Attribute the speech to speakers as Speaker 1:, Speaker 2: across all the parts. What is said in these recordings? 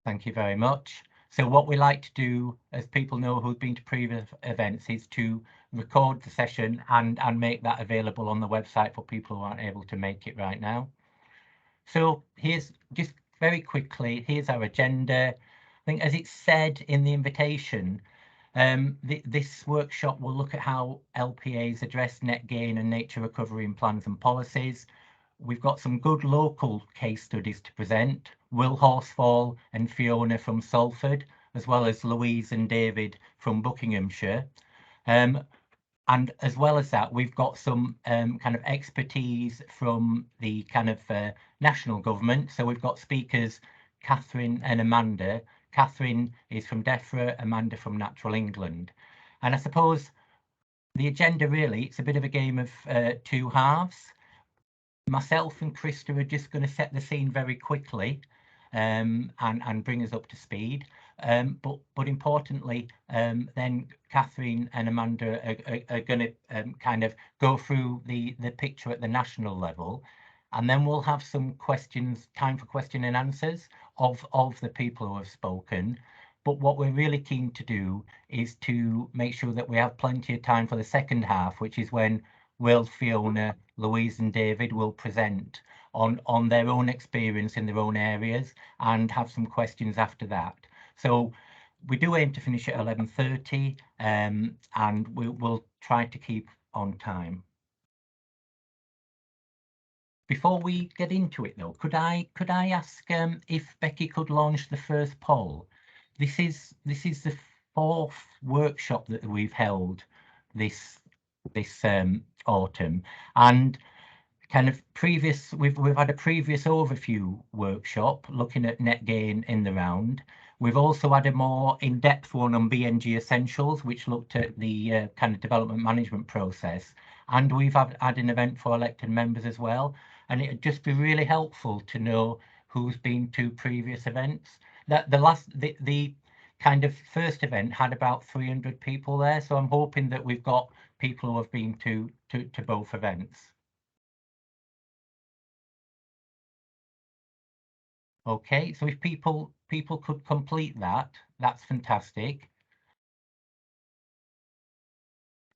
Speaker 1: Thank you very much. So what we like to do, as people know who've been to previous events, is to record the session and make that available on the website for people who aren't able to make it right now. So here's just very quickly, here's our agenda. I think as it's said in the invitation, this workshop will look at how LPAs address net gain and nature recovery in plans and policies. We've got some good local case studies to present. Will Horsfall and Fiona from Salford, as well as Louise and David from Buckinghamshire. And as well as that, we've got some kind of expertise from the kind of national government. So we've got speakers Catherine and Amanda. Catherine is from DEFRA, Amanda from Natural England. And I suppose the agenda really, it's a bit of a game of two halves. Myself and Krista are just going to set the scene very quickly and bring us up to speed. But importantly, then Catherine and Amanda are going to kind of go through the picture at the national level. And then we'll have some questions, time for question and answers of the people who have spoken. But what we're really keen to do is to make sure that we have plenty of time for the second half, which is when Will, Fiona, Louise and David will present on their own experience in their own areas and have some questions after that. So we do aim to finish at 11:30 and we'll try to keep on time. Before we get into it though, could I ask if Becky could launch the first poll? This is the fourth workshop that we've held this autumn, and kind of we've had a previous overview workshop looking at net gain in the round. We've also had a more in-depth one on BNG essentials, which looked at the kind of development management process, and we've had an event for elected members as well. And it'd just be really helpful to know who's been to previous events. That the kind of first event had about 300 people there, so I'm hoping that we've got people who have been to both events. Okay, so if people could complete that, that's fantastic.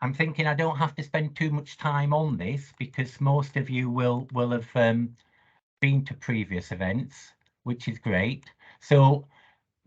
Speaker 1: I'm thinking I don't have to spend too much time on this because most of you will have been to previous events, which is great. So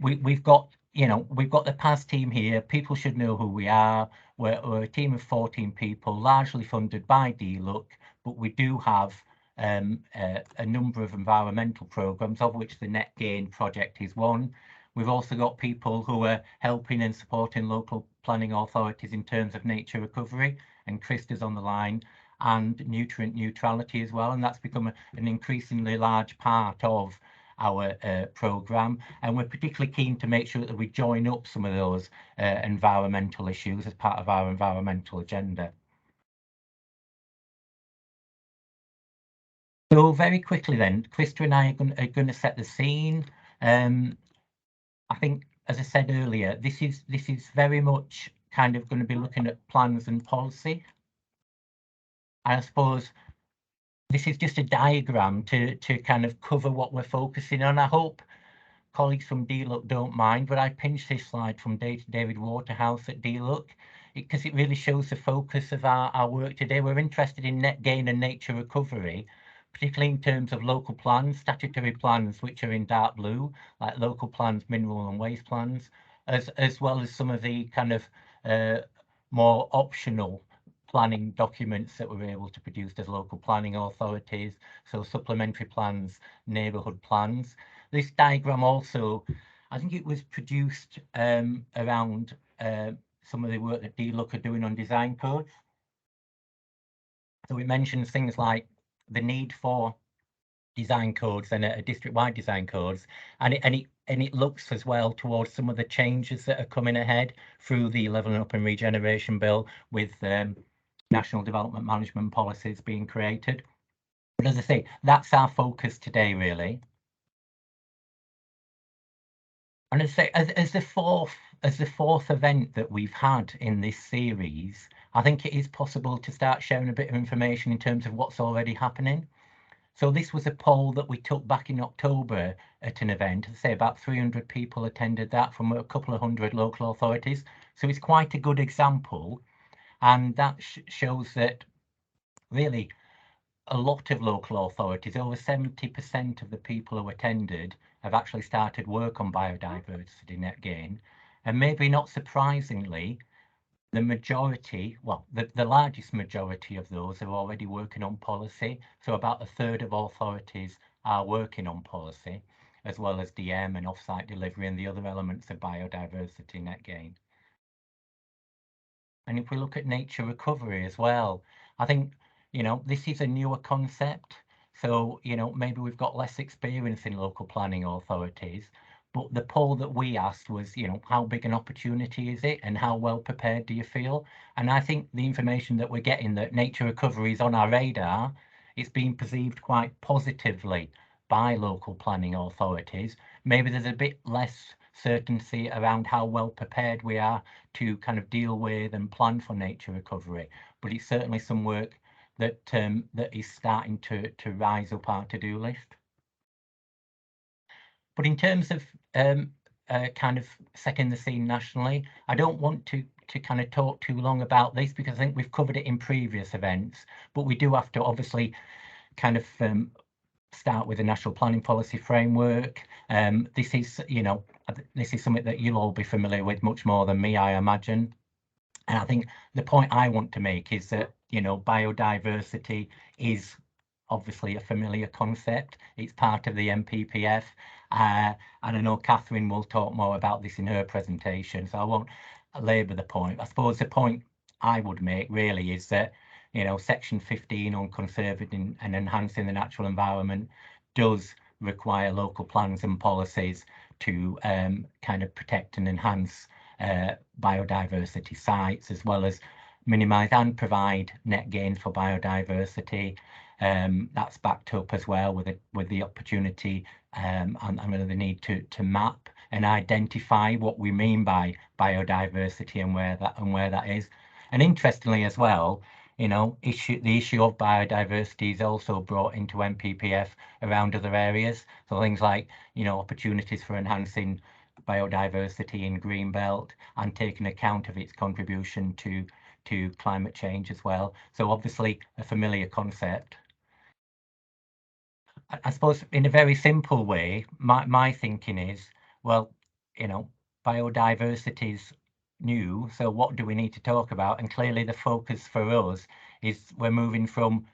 Speaker 1: we've got, you know, we've got the PAS team here. People should know who we are. We're a team of 14 people, largely funded by DLUC, but we do have a number of environmental programs, of which the Net Gain project is one. We've also got people who are helping and supporting local planning authorities in terms of nature recovery, and Krista's on the line, and nutrient neutrality as well, and that's become an increasingly large part of our programme, and we're particularly keen to make sure that we join up some of those environmental issues as part of our environmental agenda. So very quickly then, Krista and I are going to set the scene. I think, as I said earlier, this is very much kind of going to be looking at plans and policy. I suppose this is just a diagram to kind of cover what we're focusing on. I hope colleagues from DLUC don't mind, but I pinched this slide from David Waterhouse at DLUC because it really shows the focus of our work today. We're interested in net gain and nature recovery, particularly in terms of local plans, statutory plans, which are in dark blue, like local plans, mineral and waste plans, as well as some of the kind of more optional planning documents that we're able to produce as local planning authorities, so supplementary plans, neighbourhood plans. This diagram also, I think it was produced around some of the work that DLUC are doing on design codes. So it mentions things like the need for design codes and a district-wide design codes, and it looks as well towards some of the changes that are coming ahead through the Levelling Up and Regeneration Bill with national development management policies being created. But as I say, that's our focus today, really. And as I say, as the fourth event that we've had in this series, I think it is possible to start sharing a bit of information in terms of what's already happening. So this was a poll that we took back in October at an event. Say about 300 people attended that from a couple of hundred local authorities. So it's quite a good example, and that shows that really a lot of local authorities, over 70% of the people who attended, have actually started work on biodiversity net gain. And maybe not surprisingly, the majority, well, the largest majority of those are already working on policy. So about a third of authorities are working on policy, as well as DM and offsite delivery and the other elements of biodiversity net gain. And if we look at nature recovery as well, I think, this is a newer concept. So, maybe we've got less experience in local planning authorities, but the poll that we asked was, how big an opportunity is it and how well prepared do you feel? And I think the information that we're getting, that nature recovery is on our radar, it's being perceived quite positively by local planning authorities. Maybe there's a bit less certainty around how well prepared we are to kind of deal with and plan for nature recovery, but it's certainly some work that that is starting to rise up our to-do list. But in terms of kind of setting the scene nationally, I don't want to kind of talk too long about this because I think we've covered it in previous events, but we do have to obviously kind of start with the National Planning Policy Framework. This is, this is something that you'll all be familiar with much more than me, I imagine. And I think the point I want to make is that, biodiversity is obviously a familiar concept. It's part of the NPPF. And I know Catherine will talk more about this in her presentation, so I won't labour the point. I suppose the point I would make really is that, Section 15 on conserving and enhancing the natural environment does require local plans and policies to kind of protect and enhance biodiversity sites, as well as minimise and provide net gains for biodiversity. That's backed up as well with the opportunity and the need to map and identify what we mean by biodiversity and where that is. And interestingly as well, the issue of biodiversity is also brought into NPPF around other areas. So things like, opportunities for enhancing biodiversity in Greenbelt and taking account of its contribution to climate change as well. So obviously a familiar concept. I suppose in a very simple way, my thinking is, well, biodiversity is new, so what do we need to talk about? And clearly the focus for us is we're moving from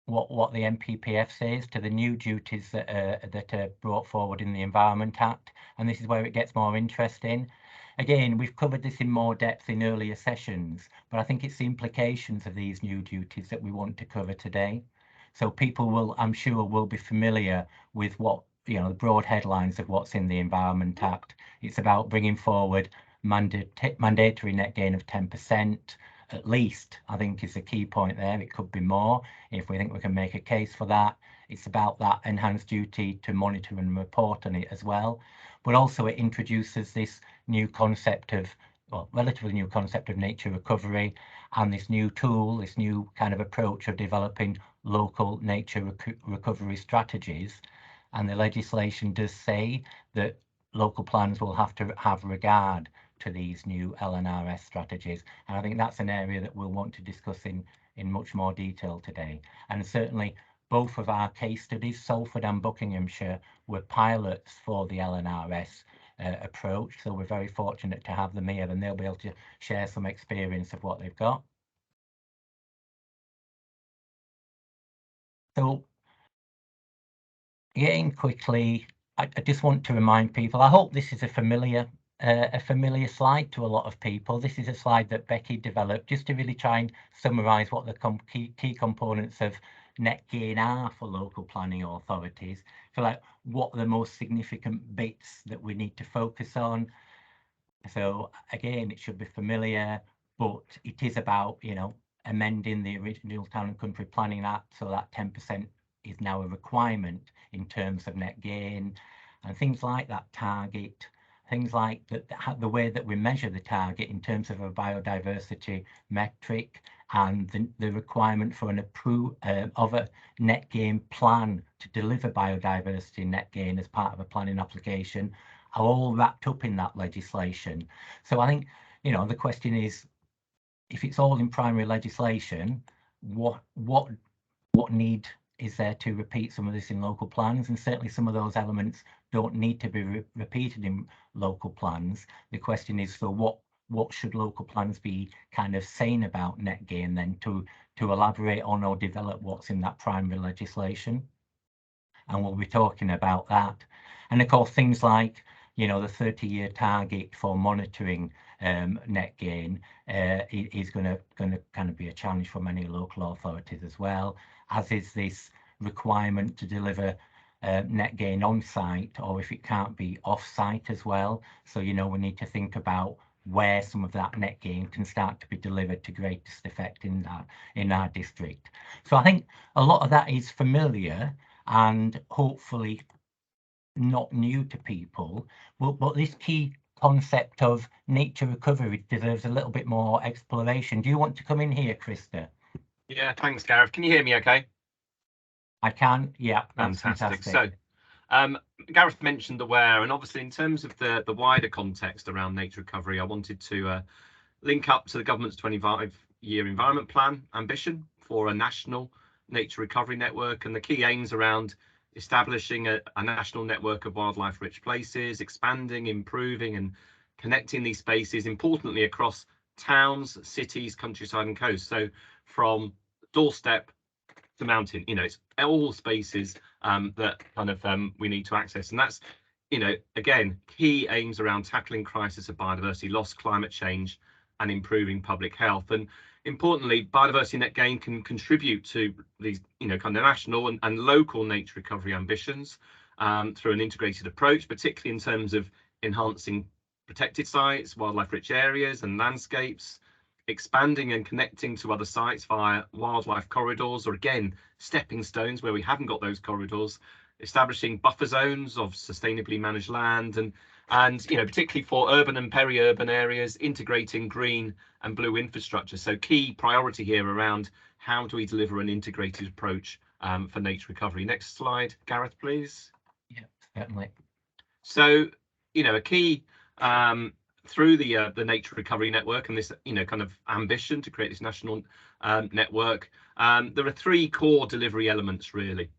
Speaker 1: what the NPPF says to the new duties that are brought forward in the Environment Act, and this is where it gets more interesting. Again, we've covered this in more depth in earlier sessions, but I think it's the implications of these new duties that we want to cover today. So people will, I'm sure, will be familiar with what, the broad headlines of what's in the Environment Act. It's about bringing forward mandatory net gain of 10%, at least, I think is a key point there. It could be more if we think we can make a case for that. It's about that enhanced duty to monitor and report on it as well. But also it introduces this new concept of, well, relatively new concept of nature recovery, and this new tool, this new kind of approach of developing local nature recovery strategies. And the legislation does say that local plans will have to have regard to these new LNRS strategies. And I think that's an area that we'll want to discuss in much more detail today. And certainly both of our case studies, Salford and Buckinghamshire, were pilots for the LNRS approach. So we're very fortunate to have them here, and they'll be able to share some experience of what they've got. So getting quickly, I just want to remind people, I hope this is a familiar slide to a lot of people. This is a slide that Becky developed just to really try and summarise what the key components of net gain are for local planning authorities. So like what are the most significant bits that we need to focus on. So again, it should be familiar, but it is about, amending the original Town and Country Planning Act so that 10% is now a requirement in terms of net gain, and things like that target, things like the way that we measure the target in terms of a biodiversity metric, and the requirement for an of a net gain plan to deliver biodiversity net gain as part of a planning application are all wrapped up in that legislation. So I think, you know, the question is, if it's all in primary legislation, what need is there to repeat some of this in local plans? And certainly some of those elements don't need to be repeated in local plans. The question is, for what should local plans be kind of saying about net gain then to elaborate on or develop what's in that primary legislation? And we'll be talking about that. And of course, things like, you know, the 30-year target for monitoring net gain is going to kind of be a challenge for many local authorities as well, as is this requirement to deliver net gain on site, or if it can't be off site as well. So, you know, we need to think about where some of that net gain can start to be delivered to greatest effect in our district. So I think a lot of that is familiar and hopefully not new to people, but this key concept of nature recovery deserves a little bit more exploration. Do you want to come in here, Krista?
Speaker 2: Yeah, thanks, Gareth. Can you hear me okay?
Speaker 1: I can, yeah.
Speaker 2: Fantastic. So Gareth mentioned the where, and obviously in terms of the wider context around nature recovery, I wanted to link up to the government's 25-year environment plan ambition for a national nature recovery network, and the key aims around establishing a national network of wildlife rich places, expanding, improving and connecting these spaces, importantly across towns, cities, countryside and coast. So from doorstep to mountain, you know, it's all spaces that kind of we need to access. And that's, you know, again, key aims around tackling crisis of biodiversity loss, climate change and improving public health. And importantly, biodiversity net gain can contribute to these, you know, kind of national and local nature recovery ambitions through an integrated approach, particularly in terms of enhancing protected sites, wildlife rich areas and landscapes, expanding and connecting to other sites via wildlife corridors, or again, stepping stones where we haven't got those corridors, establishing buffer zones of sustainably managed land, and you know, particularly for urban and peri-urban areas, integrating green and blue infrastructure. So key priority here around how do we deliver an integrated approach for nature recovery. Next slide, Gareth, please.
Speaker 1: Yeah, certainly.
Speaker 2: So, you know, a key through the nature recovery network and this, you know, kind of ambition to create this national network, there are three core delivery elements really,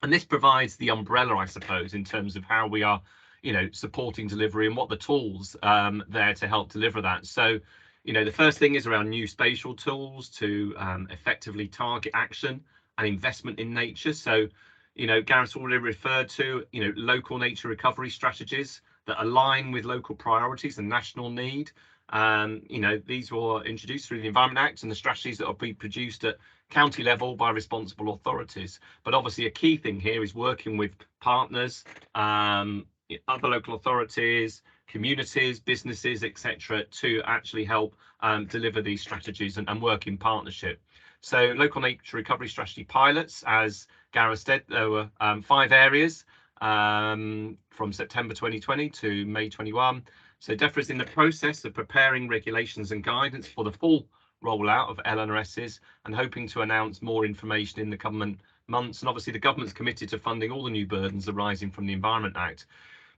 Speaker 2: and this provides the umbrella, I suppose, in terms of how we are, you know, supporting delivery and what the tools there to help deliver that. So, you know, the first thing is around new spatial tools to effectively target action and investment in nature. So, you know, Gareth's already referred to, you know, local nature recovery strategies that align with local priorities and national need. You know, these were introduced through the Environment Act and the strategies that will be produced at county level by responsible authorities. But obviously a key thing here is working with partners, other local authorities, communities, businesses, etc., to actually help deliver these strategies and work in partnership. So local nature recovery strategy pilots, as Gareth said, there were 5 areas from September 2020 to May 21. So DEFRA is in the process of preparing regulations and guidance for the full rollout of LNRSs and hoping to announce more information in the coming months. And obviously the government's committed to funding all the new burdens arising from the Environment Act.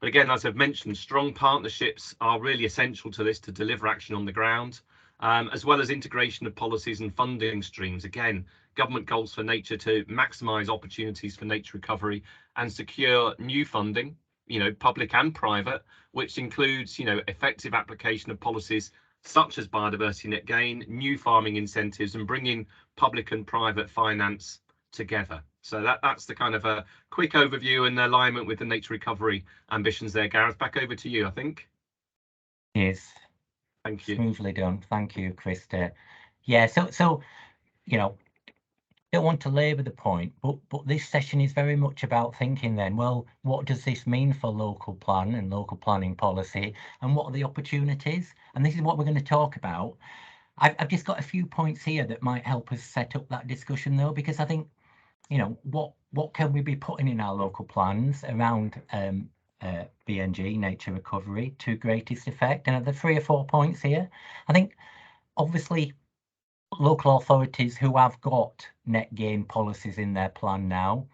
Speaker 2: But again, as I've mentioned, strong partnerships are really essential to this to deliver action on the ground, as well as integration of policies and funding streams. Again, government goals for nature to maximise opportunities for nature recovery and secure new funding, you know, public and private, which includes, you know, effective application of policies such as biodiversity net gain, new farming incentives, and bringing public and private finance together. So that's the kind of a quick overview and alignment with the nature recovery ambitions there. Gareth, back over to you, I think.
Speaker 1: Yes.
Speaker 2: Thank you.
Speaker 1: Smoothly done. Thank you, Krista. Yeah, so you know, don't want to labour the point, but this session is very much about thinking then, well, what does this mean for local plan and local planning policy, and what are the opportunities? And this is what we're going to talk about. I've just got a few points here that might help us set up that discussion though, because I think, you know, what can we be putting in our local plans around BNG, nature recovery, to greatest effect. And are there 3 or 4 points here? I think obviously local authorities who have got net gain policies in their plan now,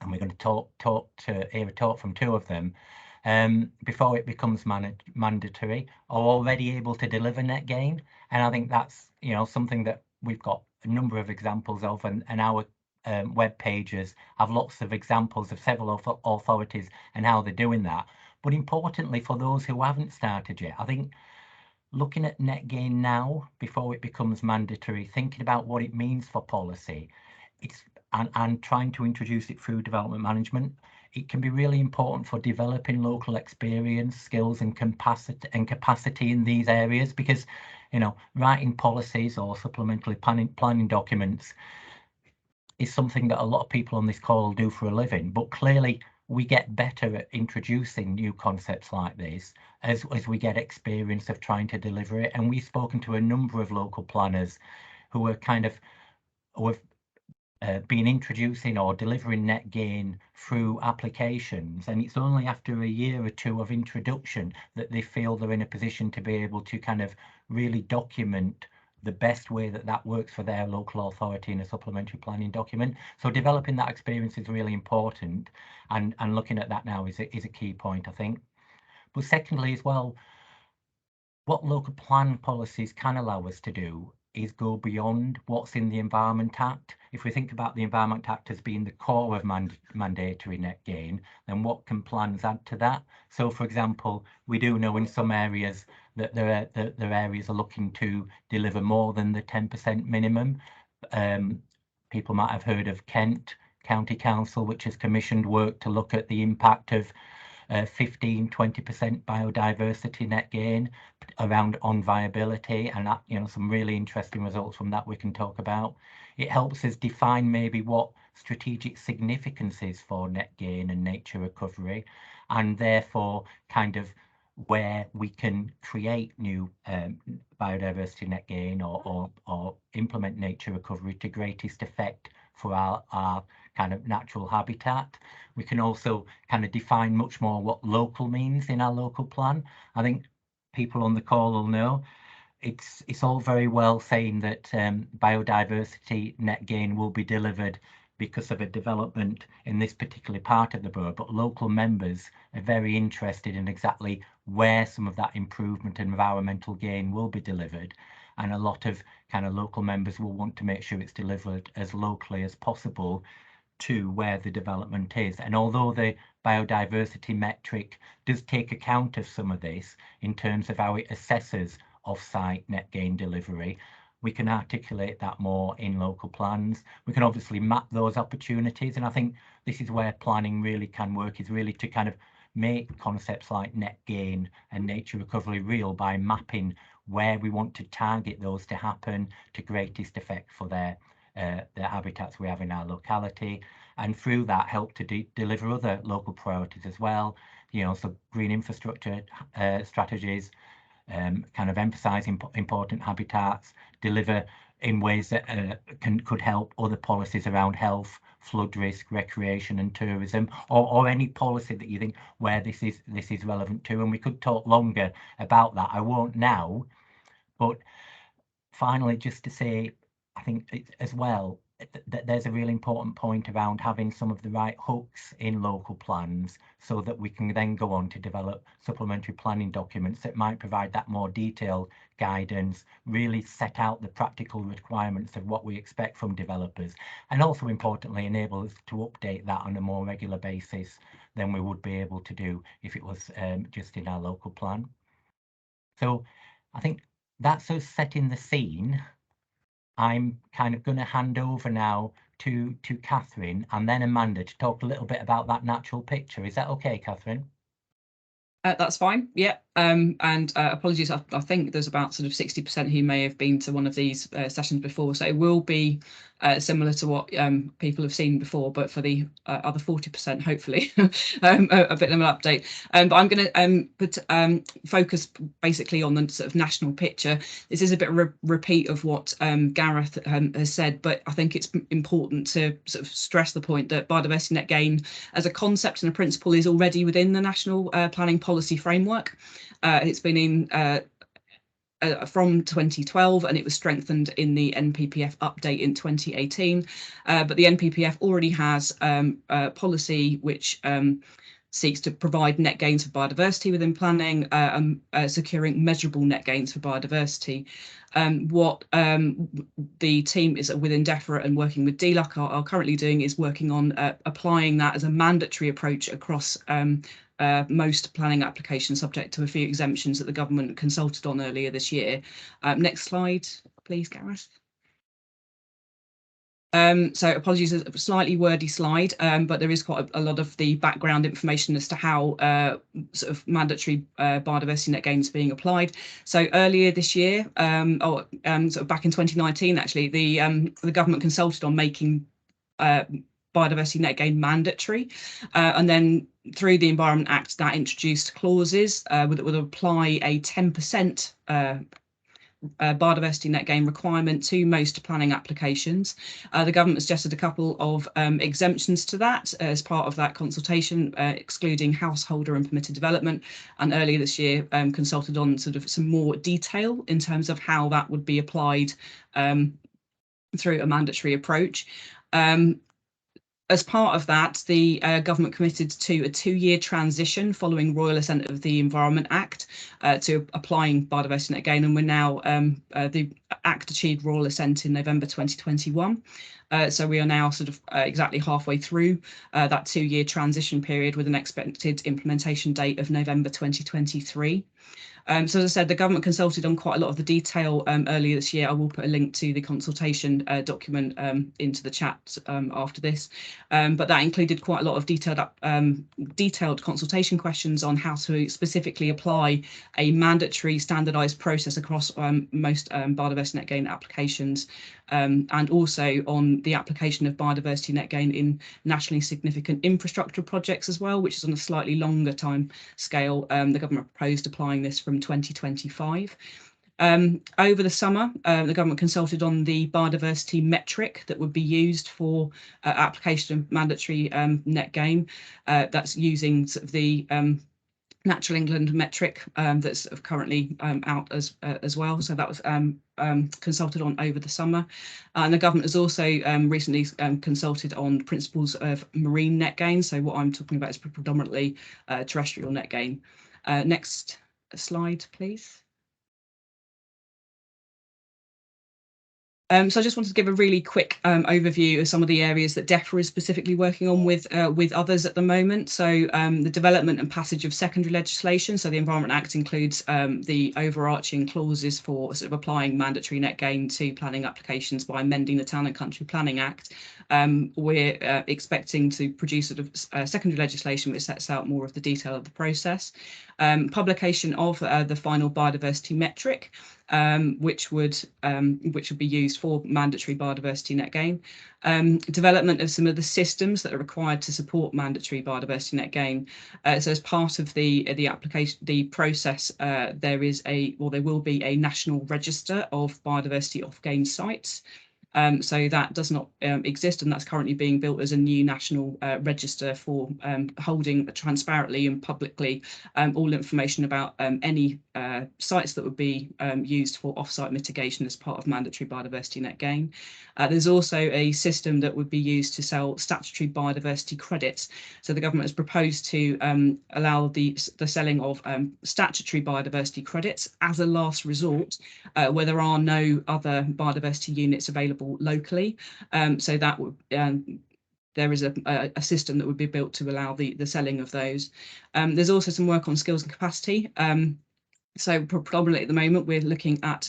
Speaker 1: and we're going to hear a talk from 2 of them, before it becomes mandatory, are already able to deliver net gain. And I think that's, you know, something that we've got a number of examples of, and our web pages have lots of examples of several authorities and how they're doing that. But importantly, for those who haven't started yet, I think looking at net gain now before it becomes mandatory, thinking about what it means for policy, and trying to introduce it through development management, it can be really important for developing local experience, skills and capacity in these areas, because, you know, writing policies or supplementary planning documents is something that a lot of people on this call do for a living, but clearly we get better at introducing new concepts like this as we get experience of trying to deliver it. And we've spoken to a number of local planners who are who have been introducing or delivering net gain through applications, and it's only after a year or 2 of introduction that they feel they're in a position to be able to kind of really document the best way that works for their local authority in a supplementary planning document. So developing that experience is really important, and looking at that now is a key point, I think. But secondly as well, what local plan policies can allow us to do is go beyond what's in the Environment Act. If we think about the Environment Act as being the core of mandatory net gain, then what can plans add to that? So, for example, we do know in some areas that there are areas are looking to deliver more than the 10% minimum. People might have heard of Kent County Council, which has commissioned work to look at the impact of 15-20% biodiversity net gain around on viability, and that, you know, some really interesting results from that we can talk about. It helps us define maybe what strategic significance is for net gain and nature recovery, and therefore kind of where we can create new biodiversity net gain or implement nature recovery to greatest effect for our kind of natural habitat. We can also kind of define much more what local means in our local plan. I think people on the call will know it's all very well saying that biodiversity net gain will be delivered because of a development in this particular part of the borough, but local members are very interested in exactly where some of that improvement and environmental gain will be delivered. And a lot of kind of local members will want to make sure it's delivered as locally as possible to where the development is. And although the biodiversity metric does take account of some of this in terms of how it assesses off-site net gain delivery, we can articulate that more in local plans. We can obviously map those opportunities, and I think this is where planning really can work, is really to kind of make concepts like net gain and nature recovery real by mapping where we want to target those to happen to greatest effect for their habitats we have in our locality, and through that help to deliver other local priorities as well. You know, so green infrastructure strategies, kind of emphasize important habitats, deliver in ways that could help other policies around health, flood risk, recreation and tourism, or any policy that you think where this is relevant to. And we could talk longer about that. I won't now, but finally, just to say, I think as well that there's a really important point around having some of the right hooks in local plans so that we can then go on to develop supplementary planning documents that might provide that more detailed guidance, really set out the practical requirements of what we expect from developers, and also importantly enable us to update that on a more regular basis than we would be able to do if it was just in our local plan. So I think that's us setting the scene. I'm kind of going to hand over now to Catherine and then Amanda to talk a little bit about that natural picture. Is that okay, Catherine?
Speaker 3: That's fine. Yeah. And apologies, I think there's about sort of 60% who may have been to one of these sessions before, so it will be similar to what people have seen before, but for the other 40%, hopefully, a bit of an update. But I'm going to focus basically on the sort of national picture. This is a bit of a repeat of what Gareth has said, but I think it's important to sort of stress the point that biodiversity net gain as a concept and a principle is already within the national planning policy framework. It's been in from 2012, and it was strengthened in the NPPF update in 2018. But the NPPF already has a policy which seeks to provide net gains for biodiversity within planning, securing measurable net gains for biodiversity. What the team is within DEFRA and working with DLUC are currently doing is working on applying that as a mandatory approach across most planning applications, subject to a few exemptions that the government consulted on earlier this year. Next slide, please, Gareth. So apologies, a slightly wordy slide, but there is quite a lot of the background information as to how sort of mandatory biodiversity net gains being applied. So earlier this year, sort of back in 2019, actually, the government consulted on making biodiversity net gain mandatory, and then through the Environment Act that introduced clauses that would apply a 10% biodiversity net gain requirement to most planning applications. The government suggested a couple of exemptions to that as part of that consultation, excluding householder and permitted development, and earlier this year consulted on sort of some more detail in terms of how that would be applied through a mandatory approach. As part of that, the government committed to a 2-year transition following royal assent of the Environment Act to applying biodiversity net gain, and we're now, the Act achieved royal assent in November 2021. So we are now sort of exactly halfway through that 2-year transition period with an expected implementation date of November 2023. So as I said, the government consulted on quite a lot of the detail earlier this year. I will put a link to the consultation document into the chat after this, but that included quite a lot of detailed consultation questions on how to specifically apply a mandatory standardised process across most biodiversity net gain applications, and also on the application of biodiversity net gain in nationally significant infrastructure projects as well, which is on a slightly longer time scale. The government proposed applying this from 2025. Over the summer, the government consulted on the biodiversity metric that would be used for application of mandatory net gain. That's using sort of the Natural England metric that's sort of currently out as well. So that was consulted on over the summer. And the government has also recently consulted on principles of marine net gain. So what I'm talking about is predominantly terrestrial net gain. Next slide, please. So I just wanted to give a really quick overview of some of the areas that DEFRA is specifically working on with others at the moment. So the development and passage of secondary legislation. So the Environment Act includes the overarching clauses for sort of applying mandatory net gain to planning applications by amending the Town and Country Planning Act. We're expecting to produce sort of secondary legislation which sets out more of the detail of the process. Publication of the final biodiversity metric, which would be used for mandatory biodiversity net gain. Development of some of the systems that are required to support mandatory biodiversity net gain. So as part of the application, the process, there will be a national register of biodiversity off-gain sites. So that does not exist, and that's currently being built as a new national register for holding transparently and publicly all information about any sites that would be used for off-site mitigation as part of mandatory biodiversity net gain. There's also a system that would be used to sell statutory biodiversity credits. So the government has proposed to allow the selling of statutory biodiversity credits as a last resort where there are no other biodiversity units available locally. So that would there is a system that would be built to allow the selling of those. There's also some work on skills and capacity. So predominantly at the moment, we're looking at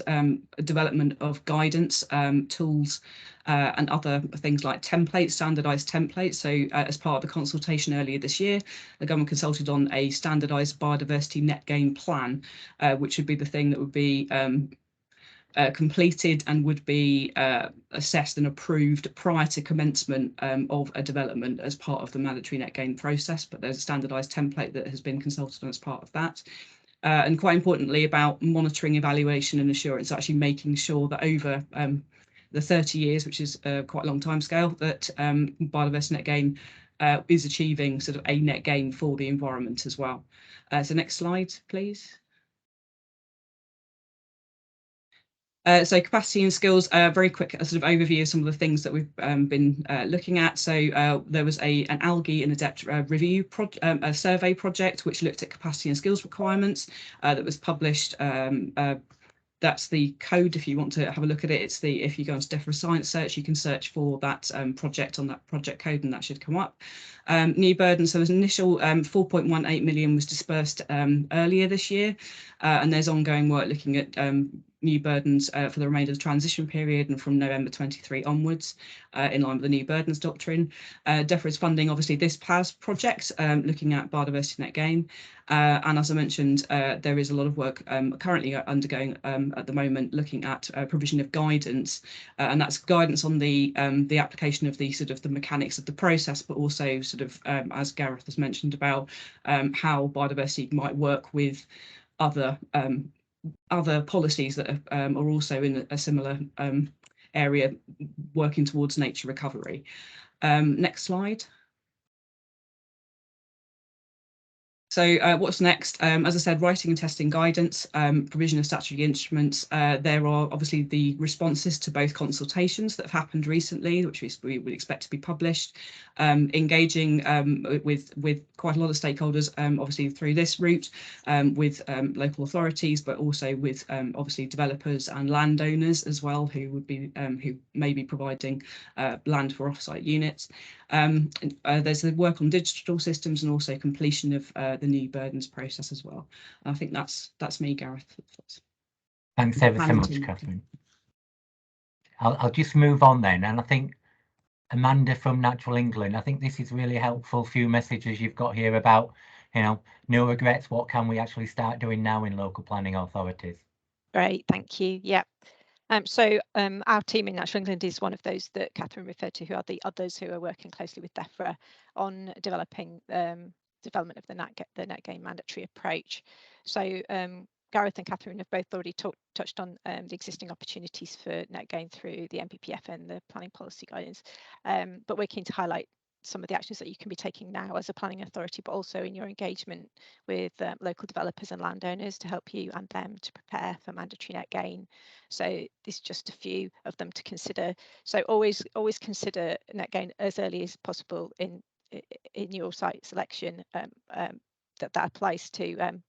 Speaker 3: development of guidance, tools, and other things like templates, standardised templates. So as part of the consultation earlier this year, the government consulted on a standardised biodiversity net gain plan, which would be the thing that would be completed and would be assessed and approved prior to commencement of a development as part of the mandatory net gain process. But there's a standardised template that has been consulted on as part of that. And quite importantly, about monitoring, evaluation and assurance, actually making sure that over the 30 years, which is quite a long time scale, that biodiversity net gain is achieving sort of a net gain for the environment as well. So next slide, please. So capacity and skills, very quick sort of overview of some of the things that we've been looking at. So there was an algae and adept review a survey project which looked at capacity and skills requirements that was published. That's the code if you want to have a look at it. It's the, if you go into DEFRA Science Search, you can search for that project on that project code and that should come up. New burdens, so there's an initial 4.18 million was dispersed earlier this year, and there's ongoing work looking at new burdens for the remainder of the transition period and from November 23 onwards, in line with the new burdens doctrine. DEFRA is funding obviously this PAS project looking at biodiversity net gain. And as I mentioned, there is a lot of work currently undergoing at the moment looking at provision of guidance, and that's guidance on the application of the sort of the mechanics of the process, but also sort of as Gareth has mentioned about how biodiversity might work with other policies that are also in a similar area working towards nature recovery. Next slide. So what's next? As I said, writing and testing guidance, provision of statutory instruments. There are obviously the responses to both consultations that have happened recently, which we would expect to be published. Engaging with quite a lot of stakeholders, obviously through this route, with local authorities, but also with obviously developers and landowners as well, who would be who may be providing land for offsite units. There's the work on digital systems and also completion of the new burdens process as well. I think that's me, Gareth.
Speaker 1: Thanks ever so much, Catherine. I'll just move on then, and I think Amanda from Natural England, I think this is really helpful. Few messages you've got here about, you know, no regrets. What can we actually start doing now in local planning authorities?
Speaker 4: Great, thank you. Yeah. So our team in Natural England is one of those that Catherine referred to, who are the others who are working closely with DEFRA on developing development of the net gain mandatory approach. So Gareth and Catherine have both already touched on the existing opportunities for net gain through the NPPF and the planning policy guidance, but we're keen to highlight some of the actions that you can be taking now as a planning authority, but also in your engagement with local developers and landowners to help you and them to prepare for mandatory net gain. So this is just a few of them to consider. So always consider net gain as early as possible in your site selection. That applies to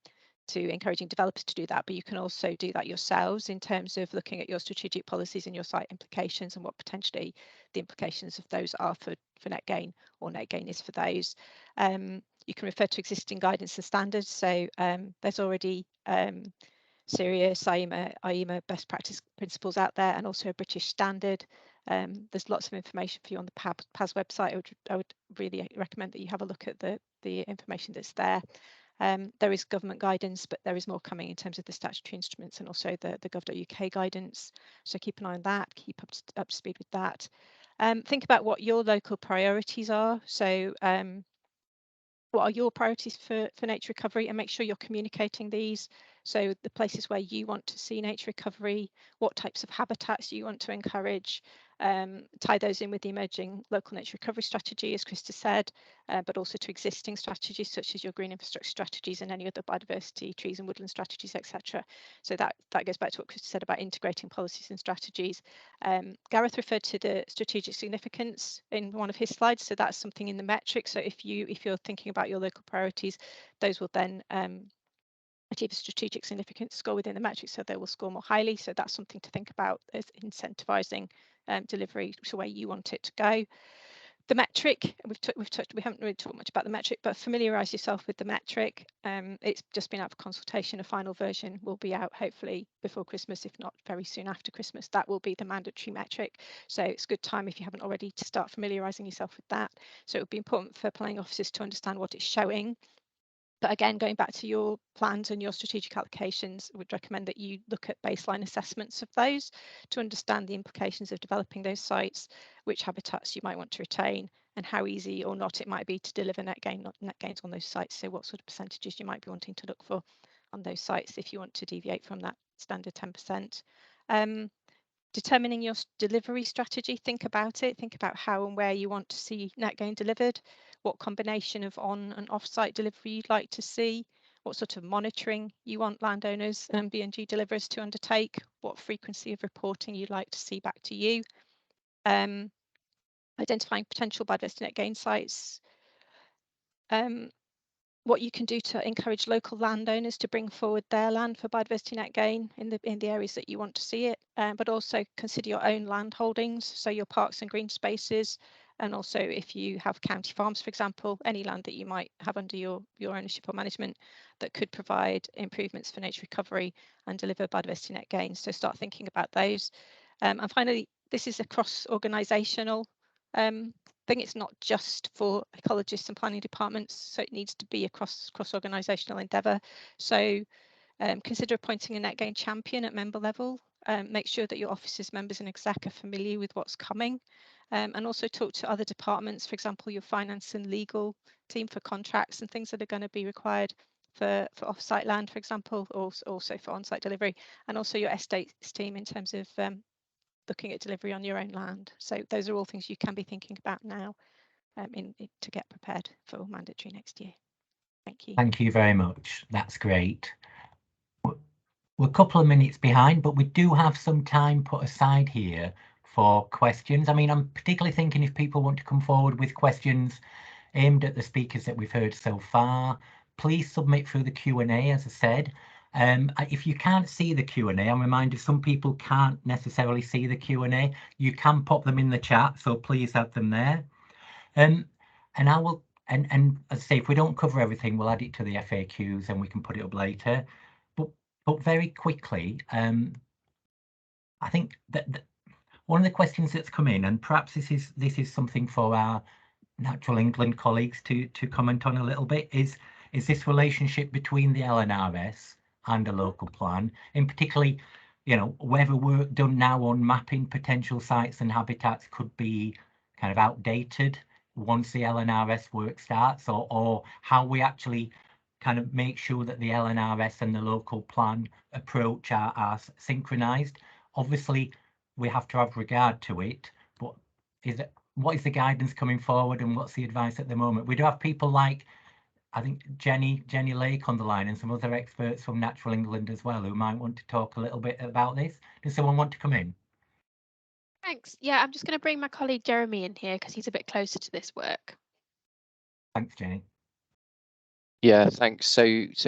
Speaker 4: encouraging developers to do that, but you can also do that yourselves in terms of looking at your strategic policies and your site implications and what potentially the implications of those are for net gain, or net gain is for those. You can refer to existing guidance and standards. So there's already serious IEMA best practice principles out there, and also a British standard. There's lots of information for you on the PAS website. I would really recommend that you have a look at the information that's there. There is government guidance, but there is more coming in terms of the statutory instruments and also the gov.uk guidance. So keep an eye on that, keep up to speed with that. Think about what your local priorities are. So what are your priorities for nature recovery, and make sure you're communicating these. So the places where you want to see nature recovery, what types of habitats you want to encourage, tie those in with the emerging local nature recovery strategy, as Krista said, but also to existing strategies such as your green infrastructure strategies and any other biodiversity, trees and woodland strategies, etc. So that goes back to what Krista said about integrating policies and strategies. Gareth referred to the strategic significance in one of his slides, so that's something in the metrics. So if you're thinking about your local priorities, those will then achieve a strategic significance score within the metrics, so they will score more highly. So that's something to think about as incentivising delivery to where you want it to go. The metric, we haven't really talked much about the metric, but familiarise yourself with the metric. It's just been out for consultation. A final version will be out hopefully before Christmas, if not very soon after Christmas. That will be the mandatory metric. So it's a good time, if you haven't already, to start familiarising yourself with that. So it would be important for planning officers to understand what it's showing. But again, going back to your plans and your strategic allocations, I would recommend that you look at baseline assessments of those to understand the implications of developing those sites, which habitats you might want to retain, and how easy or not it might be to deliver net gains on those sites. So what sort of percentages you might be wanting to look for on those sites if you want to deviate from that standard 10%. Determining your delivery strategy, think about it, think about how and where you want to see net gain delivered, what combination of on and off-site delivery you'd like to see, what sort of monitoring you want landowners and BNG deliverers to undertake, what frequency of reporting you'd like to see back to you, identifying potential biodiversity net gain sites, what you can do to encourage local landowners to bring forward their land for biodiversity net gain in the areas that you want to see it, but also consider your own land holdings, so your parks and green spaces, and also if you have county farms, for example, any land that you might have under your ownership or management that could provide improvements for nature recovery and deliver biodiversity net gain. So start thinking about those. And finally, this is a cross-organisational thing. It's not just for ecologists and planning departments, so it needs to be a cross-organisational endeavour. So consider appointing a net gain champion at member level. Make sure that your officers, members and exec are familiar with what's coming, and also talk to other departments, for example, your finance and legal team for contracts and things that are going to be required for off-site land, for example, or also for on-site delivery, and also your estates team in terms of looking at delivery on your own land. So those are all things you can be thinking about now to get prepared for mandatory next year. Thank you.
Speaker 1: Thank you very much. That's great. We're a couple of minutes behind, but we do have some time put aside here for questions. I mean, I'm particularly thinking if people want to come forward with questions aimed at the speakers that we've heard so far, please submit through the Q&A, as I said. If you can't see the Q&A, I'm reminded some people can't necessarily see the Q&A. You can pop them in the chat, so please add them there. And I will, and as I say, if we don't cover everything, we'll add it to the FAQs and we can put it up later. But very quickly, I think that one of the questions that's come in, and perhaps this is something for our Natural England colleagues to comment on a little bit, is this relationship between the LNRS and a local plan, in particularly, you know, whether work done now on mapping potential sites and habitats could be kind of outdated once the LNRS work starts, or how we actually kind of make sure that the LNRS and the local plan approach are synchronized. Obviously, we have to have regard to it, but what is the guidance coming forward and what's the advice at the moment? We do have people like, I think, Jenny Lake on the line and some other experts from Natural England as well who might want to talk a little bit about this. Does someone want to come in?
Speaker 5: Thanks. Yeah, I'm just going to bring my colleague Jeremy in here because he's a bit closer to this work.
Speaker 1: Thanks, Jenny.
Speaker 6: Yeah, thanks. So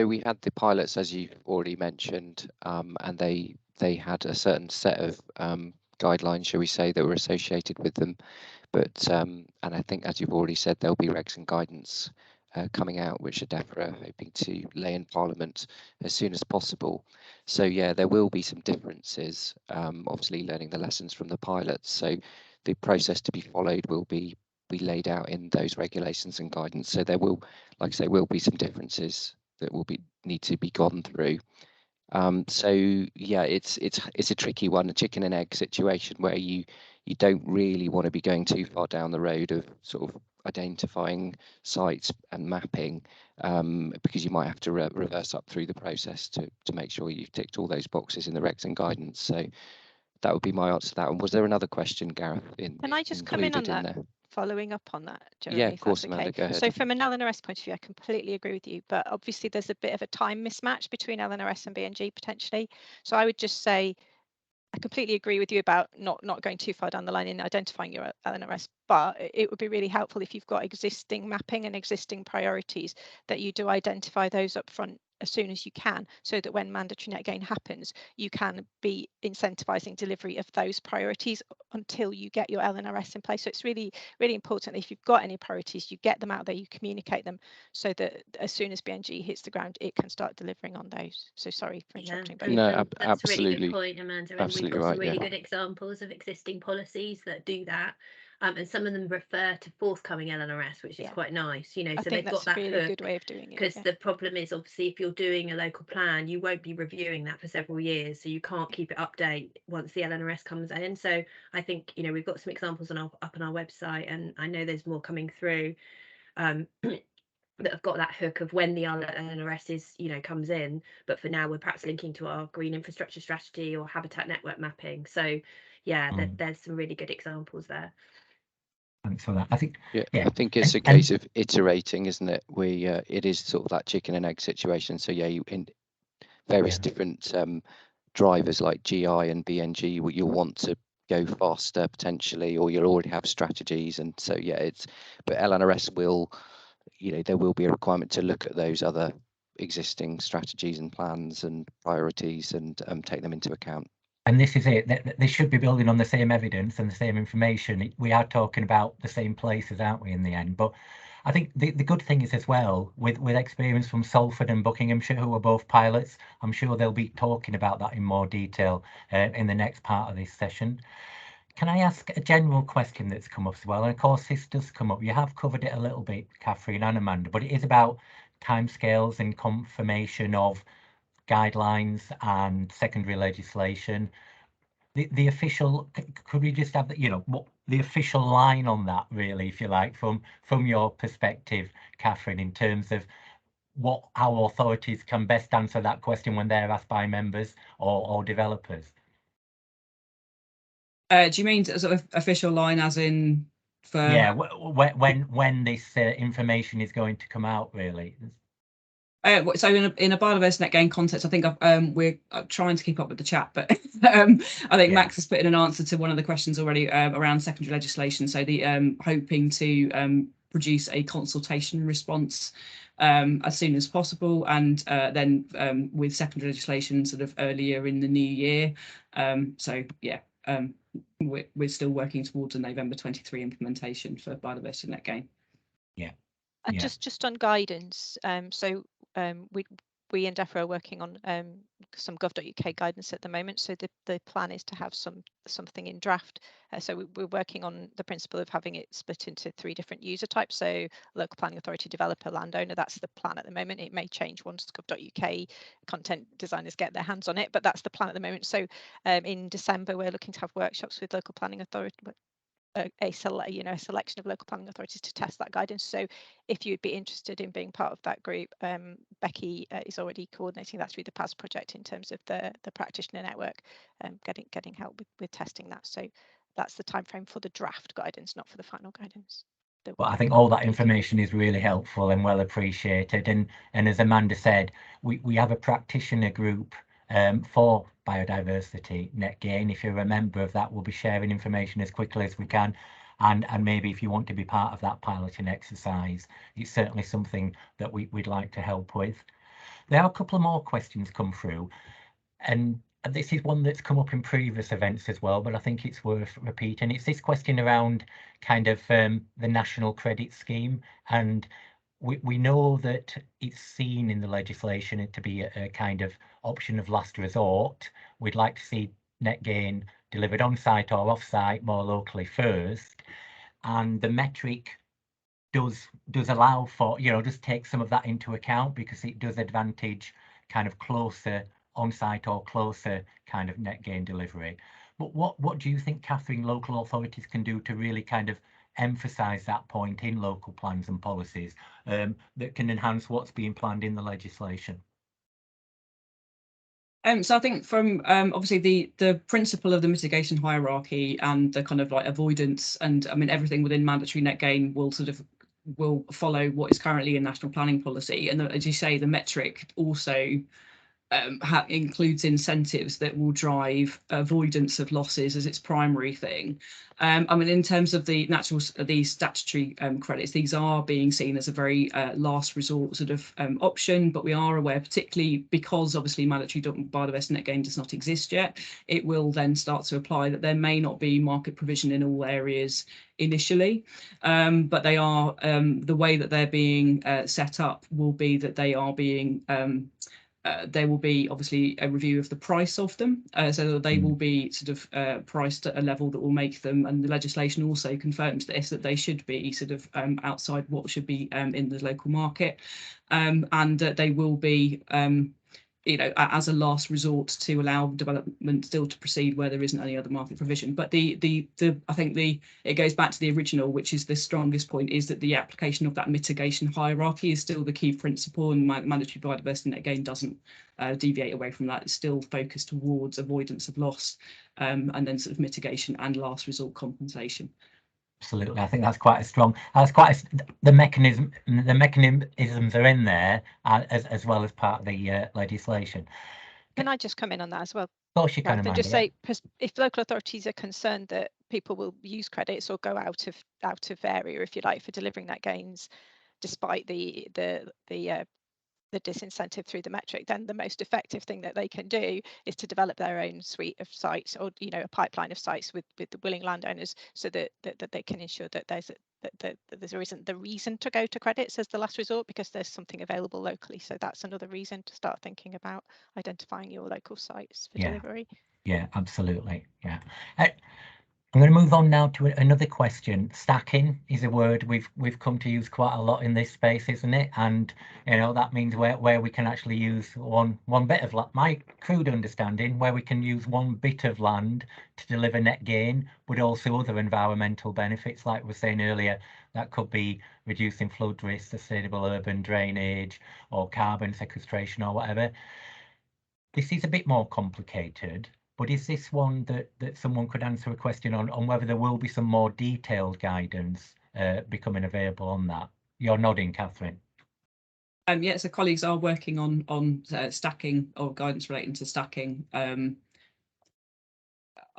Speaker 6: we had the pilots, as you've already mentioned, and they had a certain set of guidelines, shall we say, that were associated with them. But and I think, as you've already said, there'll be regs and guidance coming out, which DEFRA are hoping to lay in Parliament as soon as possible. So yeah, there will be some differences, obviously learning the lessons from the pilots. So the process to be followed will be laid out in those regulations and guidance. So there will, like I say, will be some differences that will need to be gone through. So yeah, it's a tricky one, a chicken and egg situation where you don't really want to be going too far down the road of sort of identifying sites and mapping, because you might have to reverse up through the process to make sure you've ticked all those boxes in the regs and guidance. So that would be my answer to that. And was there another question, Gareth?
Speaker 4: Can I just come in on that? Following up on that, Jeremy,
Speaker 6: yeah, of course, Amanda,
Speaker 4: okay.
Speaker 6: go ahead.
Speaker 4: So from an LNRS point of view, I completely agree with you, but obviously there's a bit of a time mismatch between LNRS and BNG potentially. So I would just say, I completely agree with you about not going too far down the line in identifying your LNRS, but it would be really helpful if you've got existing mapping and existing priorities that you do identify those up front as soon as you can, so that when mandatory net gain happens, you can be incentivising delivery of those priorities until you get your LNRS in place. So it's really, really important that if you've got any priorities, you get them out there, you communicate them, so that as soon as BNG hits the ground, it can start delivering on those. So sorry for interrupting.
Speaker 7: Yeah,
Speaker 6: No,
Speaker 7: that's a really
Speaker 6: absolutely.
Speaker 7: good point, Amanda. And
Speaker 6: Absolutely
Speaker 7: we've got
Speaker 6: right,
Speaker 7: some really
Speaker 6: yeah.
Speaker 7: good examples of existing policies that do that. And some of them refer to forthcoming LNRS, which is
Speaker 4: Yeah.
Speaker 7: quite nice, you know,
Speaker 4: I
Speaker 7: so
Speaker 4: think
Speaker 7: they've got
Speaker 4: that's a
Speaker 7: that
Speaker 4: really
Speaker 7: hook.
Speaker 4: good way of doing it.
Speaker 7: Because
Speaker 4: Yeah.
Speaker 7: the problem is, obviously, if you're doing a local plan, you won't be reviewing that for several years, so you can't keep it update once the LNRS comes in. So I think, you know, we've got some examples up on our website, and I know there's more coming through that have got that hook of when the LNRS is, you know, comes in. But for now, we're perhaps linking to our green infrastructure strategy or habitat network mapping. So yeah, there's some really good examples there.
Speaker 1: Thanks for that. I think,
Speaker 6: Yeah,
Speaker 1: yeah,
Speaker 6: I think it's a case of iterating, isn't it? It is sort of that chicken and egg situation. So yeah, you in various different drivers like GI and BNG, you'll want to go faster potentially, or you'll already have strategies. And so yeah, but LNRS will, you know, there will be a requirement to look at those other existing strategies and plans and priorities and take them into account.
Speaker 1: And this is it. They should be building on the same evidence and the same information. We are talking about the same places, aren't we, in the end? But I think the good thing is as well, with experience from Salford and Buckinghamshire, who are both pilots, I'm sure they'll be talking about that in more detail in the next part of this session. Can I ask a general question that's come up as well? And of course, this does come up. You have covered it a little bit, Catherine and Amanda, but it is about timescales and confirmation of guidelines and secondary legislation. The official, could we just have the, you know, what the official line on that, really, if you like, from your perspective, Catherine, in terms of how authorities can best answer that question when they're asked by members or developers?
Speaker 3: Do you mean sort of official line, as in for?
Speaker 1: Yeah, when this information is going to come out, really.
Speaker 3: So in a biodiversity net gain context, I think we're trying to keep up with the chat, but I think Max has put in an answer to one of the questions already around secondary legislation. So the hoping to produce a consultation response as soon as possible, and then with secondary legislation sort of earlier in the new year. So yeah, we're still working towards a November 23 implementation for biodiversity net gain.
Speaker 1: Yeah.
Speaker 4: And just on guidance, so we in DEFRA are working on some gov.uk guidance at the moment. So the plan is to have something in draft. So we're working on the principle of having it split into 3 different user types. So local planning authority, developer, landowner. That's the plan at the moment. It may change once gov.uk content designers get their hands on it, but that's the plan at the moment. So in December, we're looking to have workshops with local planning authority, a selection of local planning authorities to test that guidance. So if you'd be interested in being part of that group, Becky is already coordinating that through the PAS project in terms of the practitioner network, getting help with testing that. So that's the time frame for the draft guidance, not for the final guidance.
Speaker 1: But I think all that information is really helpful and well appreciated. And as Amanda said, we have a practitioner group for biodiversity net gain. If you're a member of that, we'll be sharing information as quickly as we can. And maybe if you want to be part of that piloting exercise, it's certainly something that we'd like to help with. There are a couple of more questions come through, and this is one that's come up in previous events as well, but I think it's worth repeating. It's this question around kind of the national credit scheme, and we know that it's seen in the legislation to be a kind of option of last resort. We'd like to see net gain delivered on site or off site more locally first, and the metric does allow for, you know, just take some of that into account, because it does advantage kind of closer on-site or closer kind of net gain delivery. But what do you think, Catherine, local authorities can do to really kind of emphasize that point in local plans and policies that can enhance what's being planned in the legislation?
Speaker 3: So I think from obviously the principle of the mitigation hierarchy and the kind of like avoidance, and I mean everything within mandatory net gain will follow what is currently in national planning policy. And as you say, the metric also includes incentives that will drive avoidance of losses as its primary thing. I mean, in terms of the these statutory credits, these are being seen as a very last resort sort of option, but we are aware, particularly because obviously mandatory biodiversity net gain does not exist yet, it will then start to apply, that there may not be market provision in all areas initially, but they are, the way that they're being set up will be that they are being there will be obviously a review of the price of them, so that they will be sort of priced at a level that will make them, and the legislation also confirms this, that they should be sort of outside what should be in the local market, and that they will be you know, as a last resort to allow development still to proceed where there isn't any other market provision. But I think it goes back to the original, which is the strongest point, is that the application of that mitigation hierarchy is still the key principle, and mandatory biodiversity net gain doesn't deviate away from that. It's still focused towards avoidance of loss, and then sort of mitigation and last resort compensation.
Speaker 1: Absolutely, I think that's quite a strong. The mechanisms are in there as well as part of the legislation.
Speaker 4: Can I just come in on that as well?
Speaker 1: Of course you can, Amanda,
Speaker 4: just say, if local authorities are concerned that people will use credits or go out of area, if you like, for delivering net gains, despite the disincentive through the metric, then the most effective thing that they can do is to develop their own suite of sites, or a pipeline of sites with the willing landowners, so that they can ensure that there isn't the reason to go to credits as the last resort, because there's something available locally. So that's another reason to start thinking about identifying your local sites for delivery.
Speaker 1: Yeah, absolutely. Yeah. I'm going to move on now to another question. Stacking is a word we've come to use quite a lot in this space, isn't it? And that means where we can actually use one bit of land. My crude understanding, where we can use one bit of land to deliver net gain, but also other environmental benefits, like we were saying earlier. That could be reducing flood risk, sustainable urban drainage, or carbon sequestration, or whatever. This is a bit more complicated. But is this one that someone could answer a question on whether there will be some more detailed guidance becoming available on that? You're nodding, Catherine.
Speaker 3: Yeah, so colleagues are working on stacking, or guidance relating to stacking. I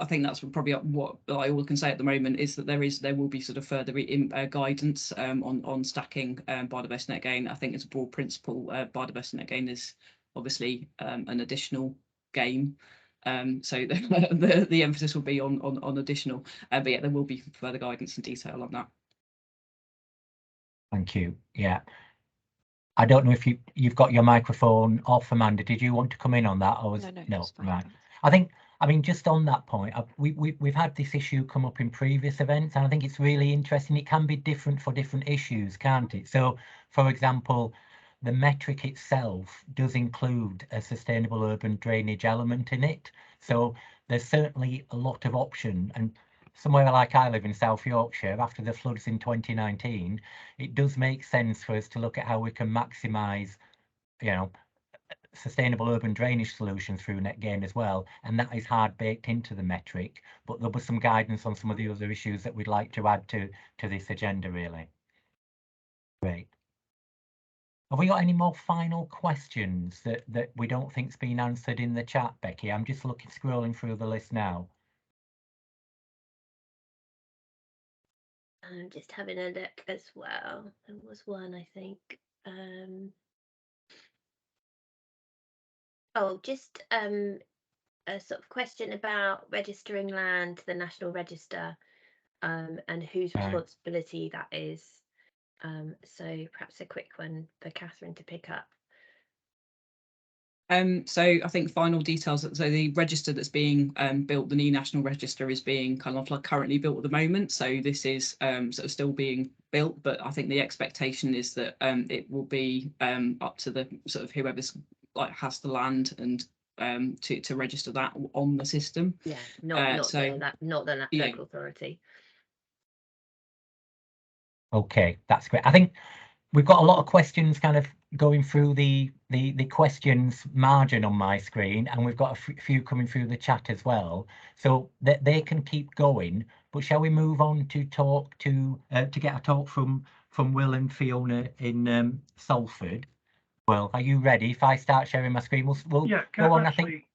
Speaker 3: think that's probably what I all can say at the moment, is that there will be sort of further guidance on stacking biodiversity net gain. I think it's a broad principle. Biodiversity net gain is obviously an additional gain. So the emphasis will be on additional, but yeah, there will be further guidance and detail on that.
Speaker 1: Thank you. Yeah, I don't know if you've got your microphone off, Amanda. Did you want to come in on that, or no? Right. I mean, just on that point, we've had this issue come up in previous events, and I think it's really interesting. It can be different for different issues, can't it? So, for example, the metric itself does include a sustainable urban drainage element in it. So there's certainly a lot of option. And somewhere like I live in South Yorkshire, after the floods in 2019, it does make sense for us to look at how we can maximise, sustainable urban drainage solutions through net gain as well. And that is hard baked into the metric. But there'll be some guidance on some of the other issues that we'd like to add to this agenda, really. Great. Have we got any more final questions that we don't think's been answered in the chat, Becky? I'm just scrolling through the list now.
Speaker 7: I'm just having a look as well. There was one, I think. Just a sort of question about registering land to the National Register, and whose responsibility that is. So perhaps a quick one for Catherine to pick up.
Speaker 3: So I think final details. So the register that's being built, the new National Register, is being kind of like currently built at the moment. So this is sort of still being built, but I think the expectation is that it will be up to the sort of whoever's has the land and to register that on the system.
Speaker 7: Yeah, not the local authority.
Speaker 1: Okay, that's great. I think we've got a lot of questions kind of going through the questions margin on my screen, and we've got a few coming through the chat as well, so that they can keep going. But shall we move on to talk to get a talk from Will and Fiona in Salford, Will, are you ready? If I start sharing my screen, we'll
Speaker 8: Yeah,
Speaker 1: go on. I think.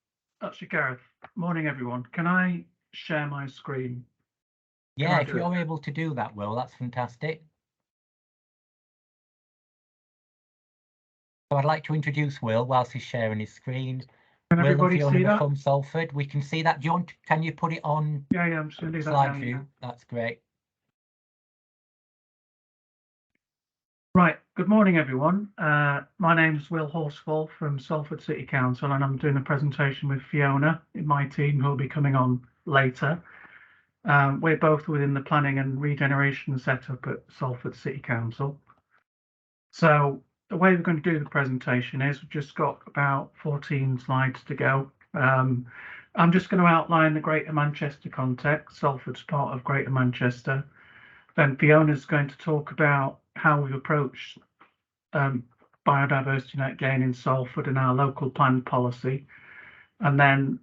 Speaker 8: Actually, Gareth, morning everyone. Can I share my screen?
Speaker 1: Yeah,
Speaker 8: I
Speaker 1: if
Speaker 8: do
Speaker 1: you're
Speaker 8: it?
Speaker 1: able to do that, Will, that's fantastic. So I'd like to introduce Will whilst he's sharing his screen.
Speaker 8: Can
Speaker 1: Will and
Speaker 8: everybody
Speaker 1: Fiona
Speaker 8: see that?
Speaker 1: from Salford. We can see that. Do you want? Can you put it on
Speaker 8: Yeah, I'm just going to do that
Speaker 1: slide
Speaker 8: now,
Speaker 1: view?
Speaker 8: yeah.
Speaker 1: That's great.
Speaker 8: Right, good morning everyone. My name's Will Horsfall from Salford City Council, and I'm doing a presentation with Fiona in my team, who will be coming on later. We're both within the planning and regeneration setup at Salford City Council. So the way we're going to do the presentation is we've just got about 14 slides to go. I'm just going to outline the Greater Manchester context. Salford's part of Greater Manchester. Then Fiona's going to talk about how we've approached biodiversity net gain in Salford and our local plan policy. And then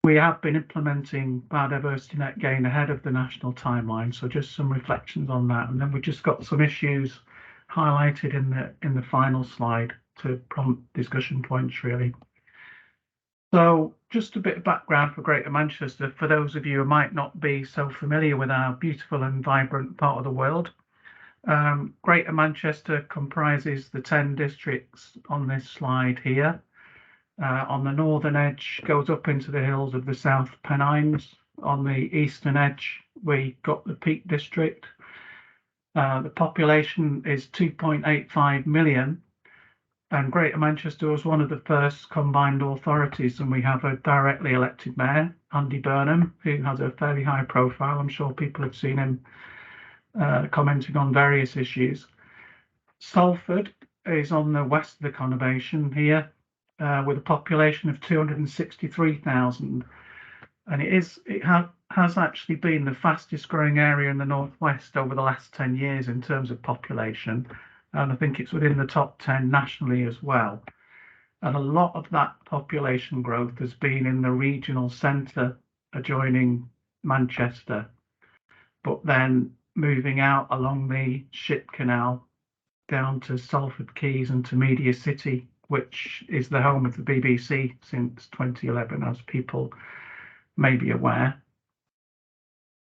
Speaker 8: we have been implementing biodiversity net gain ahead of the national timeline. So just some reflections on that. And then we've just got some issues highlighted in the final slide to prompt discussion points, really. So just a bit of background for Greater Manchester, for those of you who might not be so familiar with our beautiful and vibrant part of the world. Greater Manchester comprises the 10 districts on this slide here. On the northern edge goes up into the hills of the South Pennines. On the eastern edge, we got the Peak District. The population is 2.85 million. And Greater Manchester was one of the first combined authorities, and we have a directly elected mayor, Andy Burnham, who has a fairly high profile. I'm sure people have seen him commenting on various issues. Salford is on the west of the conurbation here, with a population of 263,000, and it has actually been the fastest growing area in the northwest over the last 10 years in terms of population, and I think it's within the top 10 nationally as well. And a lot of that population growth has been in the regional centre adjoining Manchester, but then moving out along the Ship Canal down to Salford Quays and to Media City, which is the home of the BBC since 2011, as people may be aware.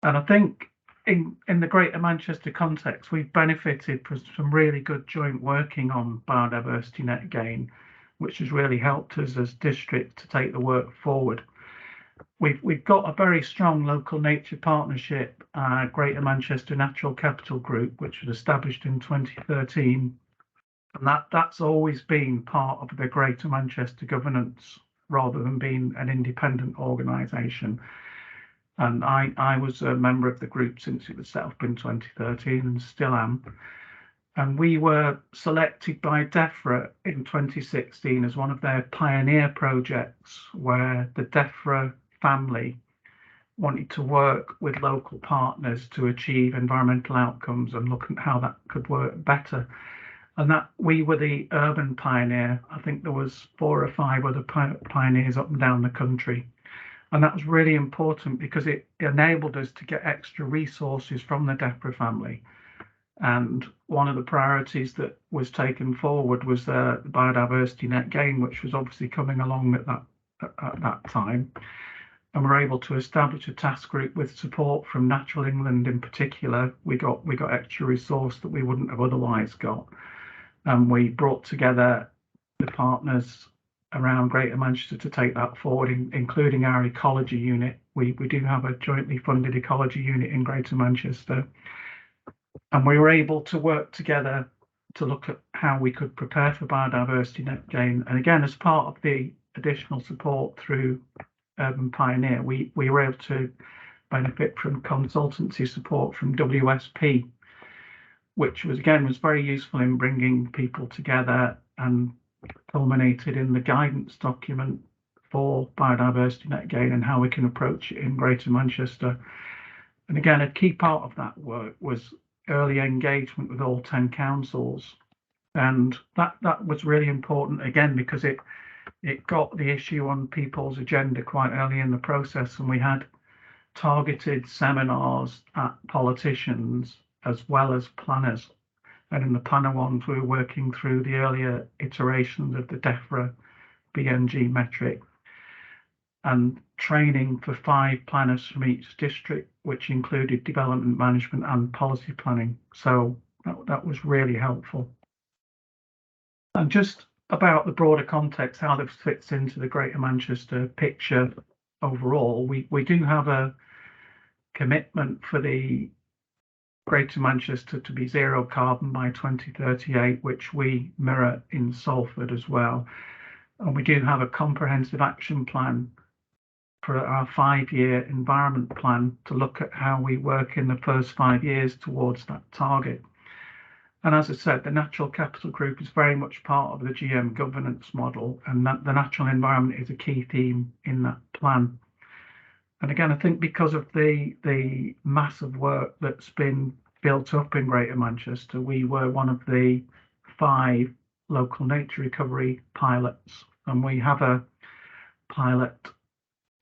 Speaker 8: And I think in the Greater Manchester context, we've benefited from some really good joint working on biodiversity net gain, which has really helped us as districts to take the work forward. We've got a very strong local nature partnership, Greater Manchester Natural Capital Group, which was established in 2013. And that's always been part of the Greater Manchester governance rather than being an independent organisation. And I was a member of the group since it was set up in 2013 and still am. And we were selected by DEFRA in 2016 as one of their pioneer projects, where the DEFRA family wanted to work with local partners to achieve environmental outcomes and look at how that could work better. And that we were the urban pioneer. I think there was 4 or 5 other pioneers up and down the country. And that was really important because it enabled us to get extra resources from the DEFRA family. And one of the priorities that was taken forward was the biodiversity net gain, which was obviously coming along at that time. And we're able to establish a task group with support from Natural England in particular. We got extra resource that we wouldn't have otherwise got. And we brought together the partners around Greater Manchester to take that forward, including our ecology unit. We do have a jointly funded ecology unit in Greater Manchester. And we were able to work together to look at how we could prepare for biodiversity net gain. And again, as part of the additional support through Urban Pioneer, we were able to benefit from consultancy support from WSP, which was very useful in bringing people together and culminated in the guidance document for biodiversity net gain and how we can approach it in Greater Manchester. And again, a key part of that work was early engagement with all 10 councils. And that was really important, again, because it got the issue on people's agenda quite early in the process. And we had targeted seminars at politicians as well as planners. And in the planner ones, we were working through the earlier iterations of the DEFRA BNG metric, and training for 5 planners from each district, which included development management and policy planning. So that was really helpful. And just about the broader context, how this fits into the Greater Manchester picture overall, we do have a commitment for the Greater Manchester to be zero carbon by 2038, which we mirror in Salford as well. And we do have a comprehensive action plan for our 5-year environment plan to look at how we work in the first 5 years towards that target. And as I said, the Natural Capital Group is very much part of the GM governance model, and that the natural environment is a key theme in that plan. And again, I think because of the massive work that's been built up in Greater Manchester, we were one of the 5 local nature recovery pilots, and we have a pilot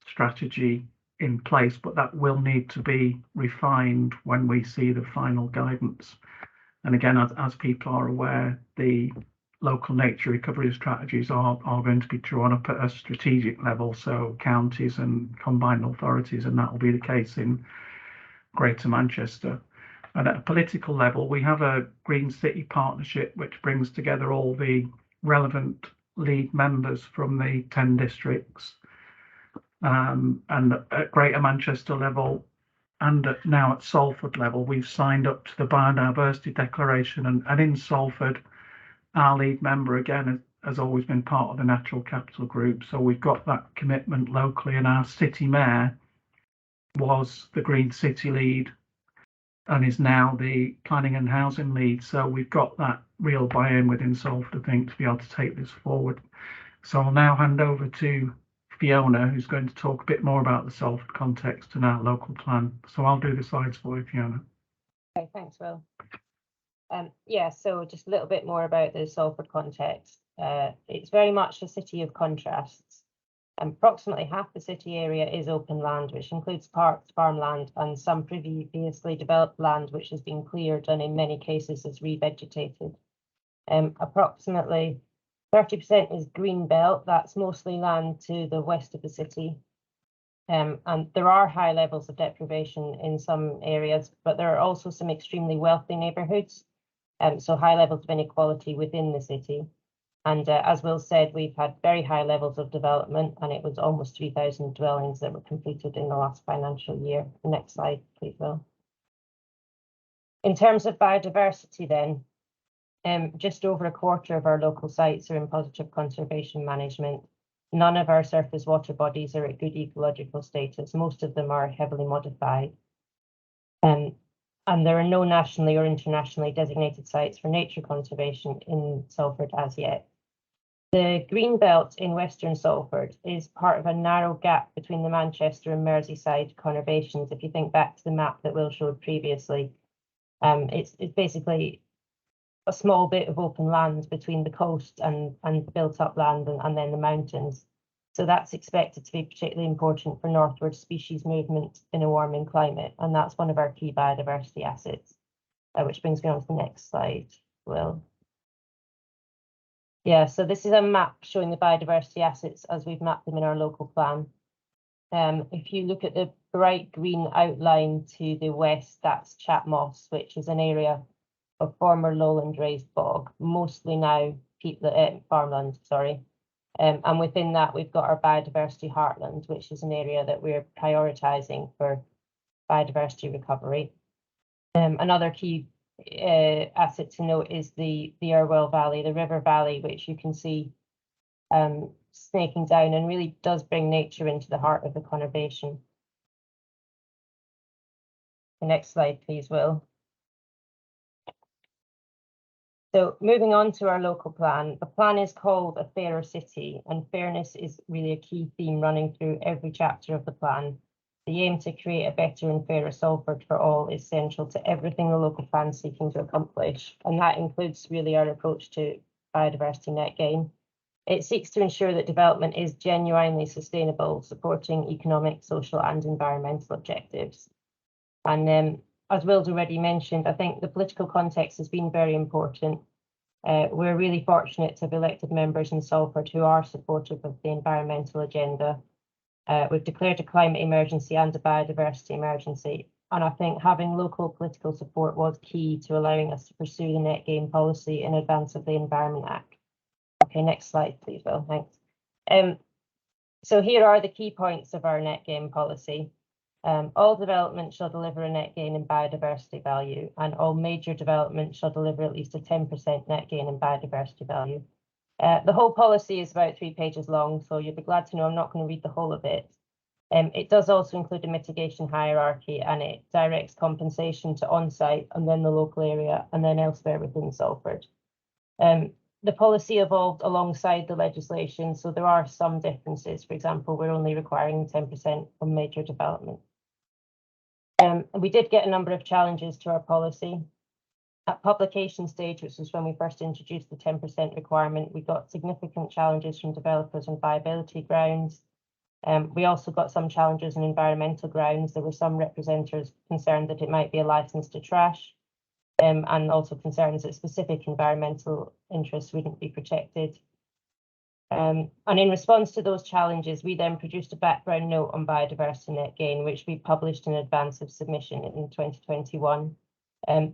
Speaker 8: strategy in place, but that will need to be refined when we see the final guidance. And again, as people are aware, the local nature recovery strategies are going to be drawn up at a strategic level, so counties and combined authorities, and that will be the case in Greater Manchester. And at a political level, we have a Green City partnership which brings together all the relevant lead members from the 10 districts. And at Greater Manchester level, and now at Salford level, we've signed up to the Biodiversity Declaration, and in Salford, our lead member again has always been part of the Natural Capital Group, so we've got that commitment locally, and our city mayor was the Green City lead and is now the planning and housing lead, so we've got that real buy-in within Salford, I think, to be able to take this forward. So I'll now hand over to Fiona, who's going to talk a bit more about the Salford context and our local plan. So I'll do the slides for you, Fiona.
Speaker 7: Okay, thanks, Will. Yeah, so just a little bit more about the Salford context. It's very much a city of contrasts. Approximately half the city area is open land, which includes parks, farmland, and some previously developed land which has been cleared and in many cases is revegetated. Approximately 30% is green belt. That's mostly land to the west of the city. And there are high levels of deprivation in some areas, but there are also some extremely wealthy neighbourhoods. So high levels of inequality within the city. And as Will said, we've had very high levels of development, and it was almost 3,000 dwellings that were completed in the last financial year. Next slide, please, Will. In terms of biodiversity then, just over a quarter of our local sites are in positive conservation management. None of our surface water bodies are at good ecological status. Most of them are heavily modified. And there are no nationally or internationally designated sites for nature conservation in Salford as yet. The green belt in Western Salford is part of a narrow gap between the Manchester and Merseyside conurbations. If you think back to the map that Will showed previously, it's basically a small bit of open land between the coast and built up land and then the mountains. So that's expected to be particularly important for northward species movement in a warming climate, and that's one of our key biodiversity assets, which brings me on to the next slide, Will. Yeah, so this is a map showing the biodiversity assets as we've mapped them in our local plan. If you look at the bright green outline to the west, that's Chat Moss, which is an area of former lowland raised bog, mostly now farmland, sorry. And within that, we've got our biodiversity heartland, which is an area that we're prioritising for biodiversity recovery. Another key asset to note is the Irwell Valley, the river valley, which you can see snaking down and really does bring nature into the heart of the conurbation. The next slide, please, Will. So moving on to our local plan, the plan is called A Fairer City, and fairness is really a key theme running through every chapter of the plan. The aim to create a better and fairer Salford for all is central to everything the local plan is seeking to accomplish, and that includes really our approach to biodiversity net gain. It seeks to ensure that development is genuinely sustainable, supporting economic, social and environmental objectives. And
Speaker 9: as Will's already mentioned, I think the political context has been very important. We're really fortunate to have elected members in Salford who are supportive of the environmental agenda. We've declared a climate emergency and a biodiversity emergency, and I think having local political support was key to allowing us to pursue the net gain policy in advance of the Environment Act. Okay, next slide, please, Will. Thanks. So here are the key points of our net gain policy. All development shall deliver a net gain in biodiversity value, and all major development shall deliver at least a 10% net gain in biodiversity value. The whole policy is about 3 pages long, so you'll be glad to know I'm not going to read the whole of it. It does also include a mitigation hierarchy, and it directs compensation to on-site and then the local area and then elsewhere within Salford. The policy evolved alongside the legislation, so there are some differences. For example, we're only requiring 10% from major development. We did get a number of challenges to our policy. At publication stage, which was when we first introduced the 10% requirement, we got significant challenges from developers on viability grounds. We also got some challenges on environmental grounds. There were some representatives concerned that it might be a license to trash, and also concerns that specific environmental interests wouldn't be protected. And in response to those challenges, we then produced a background note on biodiversity net gain, which we published in advance of submission in 2021.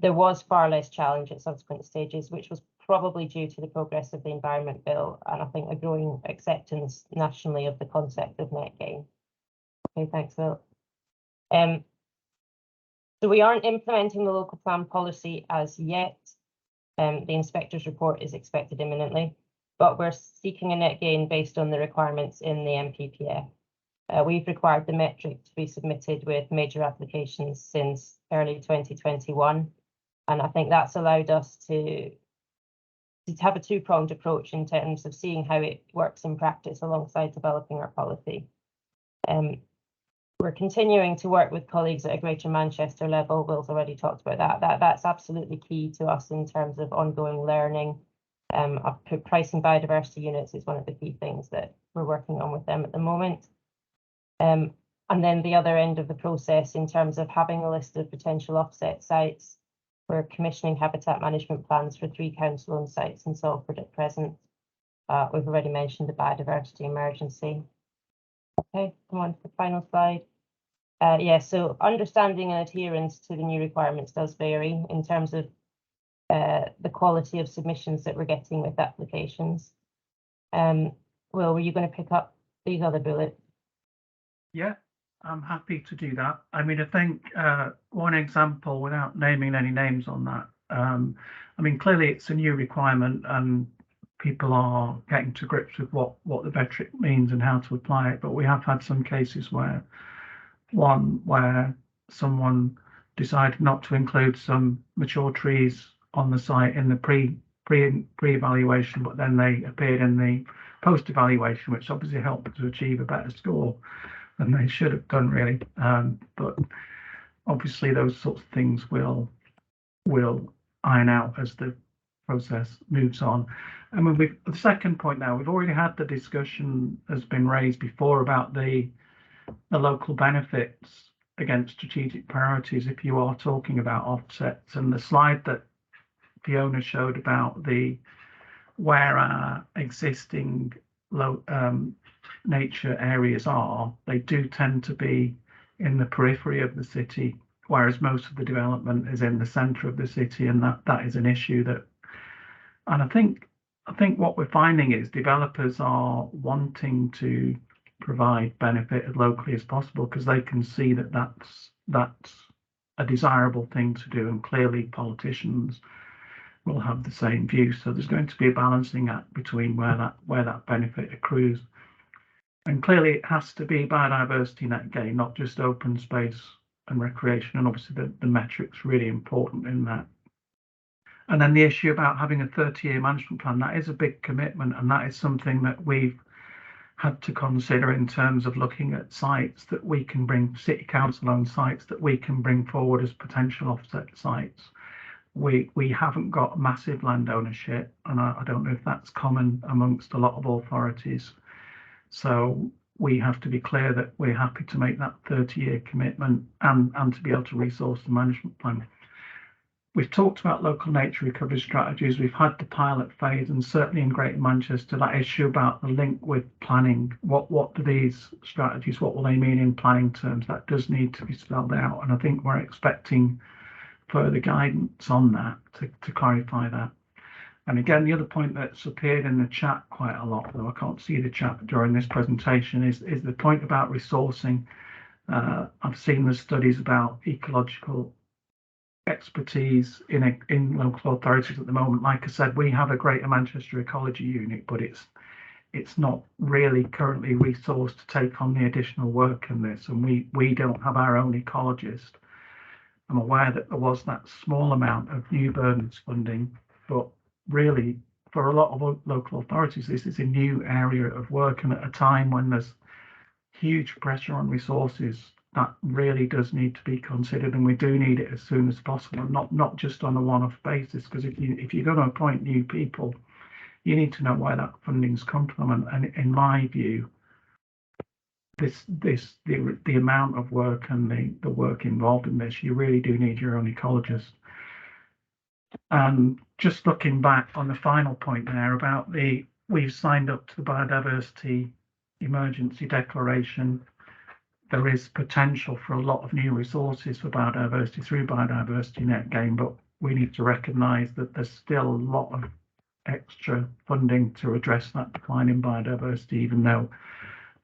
Speaker 9: There was far less challenge at subsequent stages, which was probably due to the progress of the Environment Bill, and I think a growing acceptance nationally of the concept of net gain. Okay, thanks, Will. So we aren't implementing the local plan policy as yet. The inspector's report is expected imminently, but we're seeking a net gain based on the requirements in the NPPF. We've required the metric to be submitted with major applications since early 2021, and I think that's allowed us to have a two-pronged approach in terms of seeing how it works in practice alongside developing our policy. We're continuing to work with colleagues at a Greater Manchester level. Will's already talked about that. That's absolutely key to us in terms of ongoing learning. Pricing biodiversity units is one of the key things that we're working on with them at the moment. And then the other end of the process, in terms of having a list of potential offset sites, we're commissioning habitat management plans for 3 council-owned sites in Salford at present. We've already mentioned the biodiversity emergency. Okay, come on to the final slide. Yeah, so understanding and adherence to the new requirements does vary in terms of the quality of submissions that we're getting with applications. Will, were you going to pick up these other bullets?
Speaker 8: Yeah, I'm happy to do that. I mean, I think one example, without naming any names on that, I mean, clearly it's a new requirement and people are getting to grips with what the metric means and how to apply it. But we have had some cases where someone decided not to include some mature trees on the site in the pre-evaluation, but then they appeared in the post-evaluation, which obviously helped to achieve a better score than they should have done, really. But obviously those sorts of things will iron out as the process moves on. I mean, the second point now, we've already had the discussion has been raised before about the local benefits against strategic priorities if you are talking about offsets, and the slide that Fiona showed about where our existing low nature areas are, they do tend to be in the periphery of the city, whereas most of the development is in the centre of the city, and that is an issue that, and I think what we're finding is developers are wanting to provide benefit as locally as possible because they can see that that's a desirable thing to do, and clearly politicians will have the same view. So there's going to be a balancing act between where that benefit accrues, and clearly it has to be biodiversity net gain, not just open space and recreation, and obviously the metrics really important in that. And then the issue about having a 30-year management plan, that is a big commitment, and that is something that we've had to consider in terms of looking at sites that we can bring, city council-owned sites that we can bring forward as potential offset sites. We haven't got massive land ownership, and I don't know if that's common amongst a lot of authorities. So we have to be clear that we're happy to make that 30-year commitment and to be able to resource the management plan. We've talked about local nature recovery strategies. We've had the pilot phase, and certainly in Greater Manchester, that issue about the link with planning. What do these strategies, what will they mean in planning terms? That does need to be spelled out, and I think we're expecting further guidance on that to clarify that. And again, the other point that's appeared in the chat quite a lot, though I can't see the chat during this presentation, is the point about resourcing. I've seen the studies about ecological expertise in local authorities at the moment. Like I said, we have a Greater Manchester Ecology Unit, but it's not really currently resourced to take on the additional work in this, and we don't have our own ecologist. I'm aware that there was that small amount of new burdens funding, but really for a lot of local authorities, this is a new area of work, and at a time when there's huge pressure on resources, that really does need to be considered, and we do need it as soon as possible, not just on a one-off basis, because if you're going to appoint new people, you need to know where that funding's come from, and in my view, the amount of work and the work involved in this, you really do need your own ecologist. And just looking back on the final point there about we've signed up to the Biodiversity Emergency Declaration. There is potential for a lot of new resources for biodiversity through Biodiversity Net Gain, but we need to recognise that there's still a lot of extra funding to address that decline in biodiversity, even though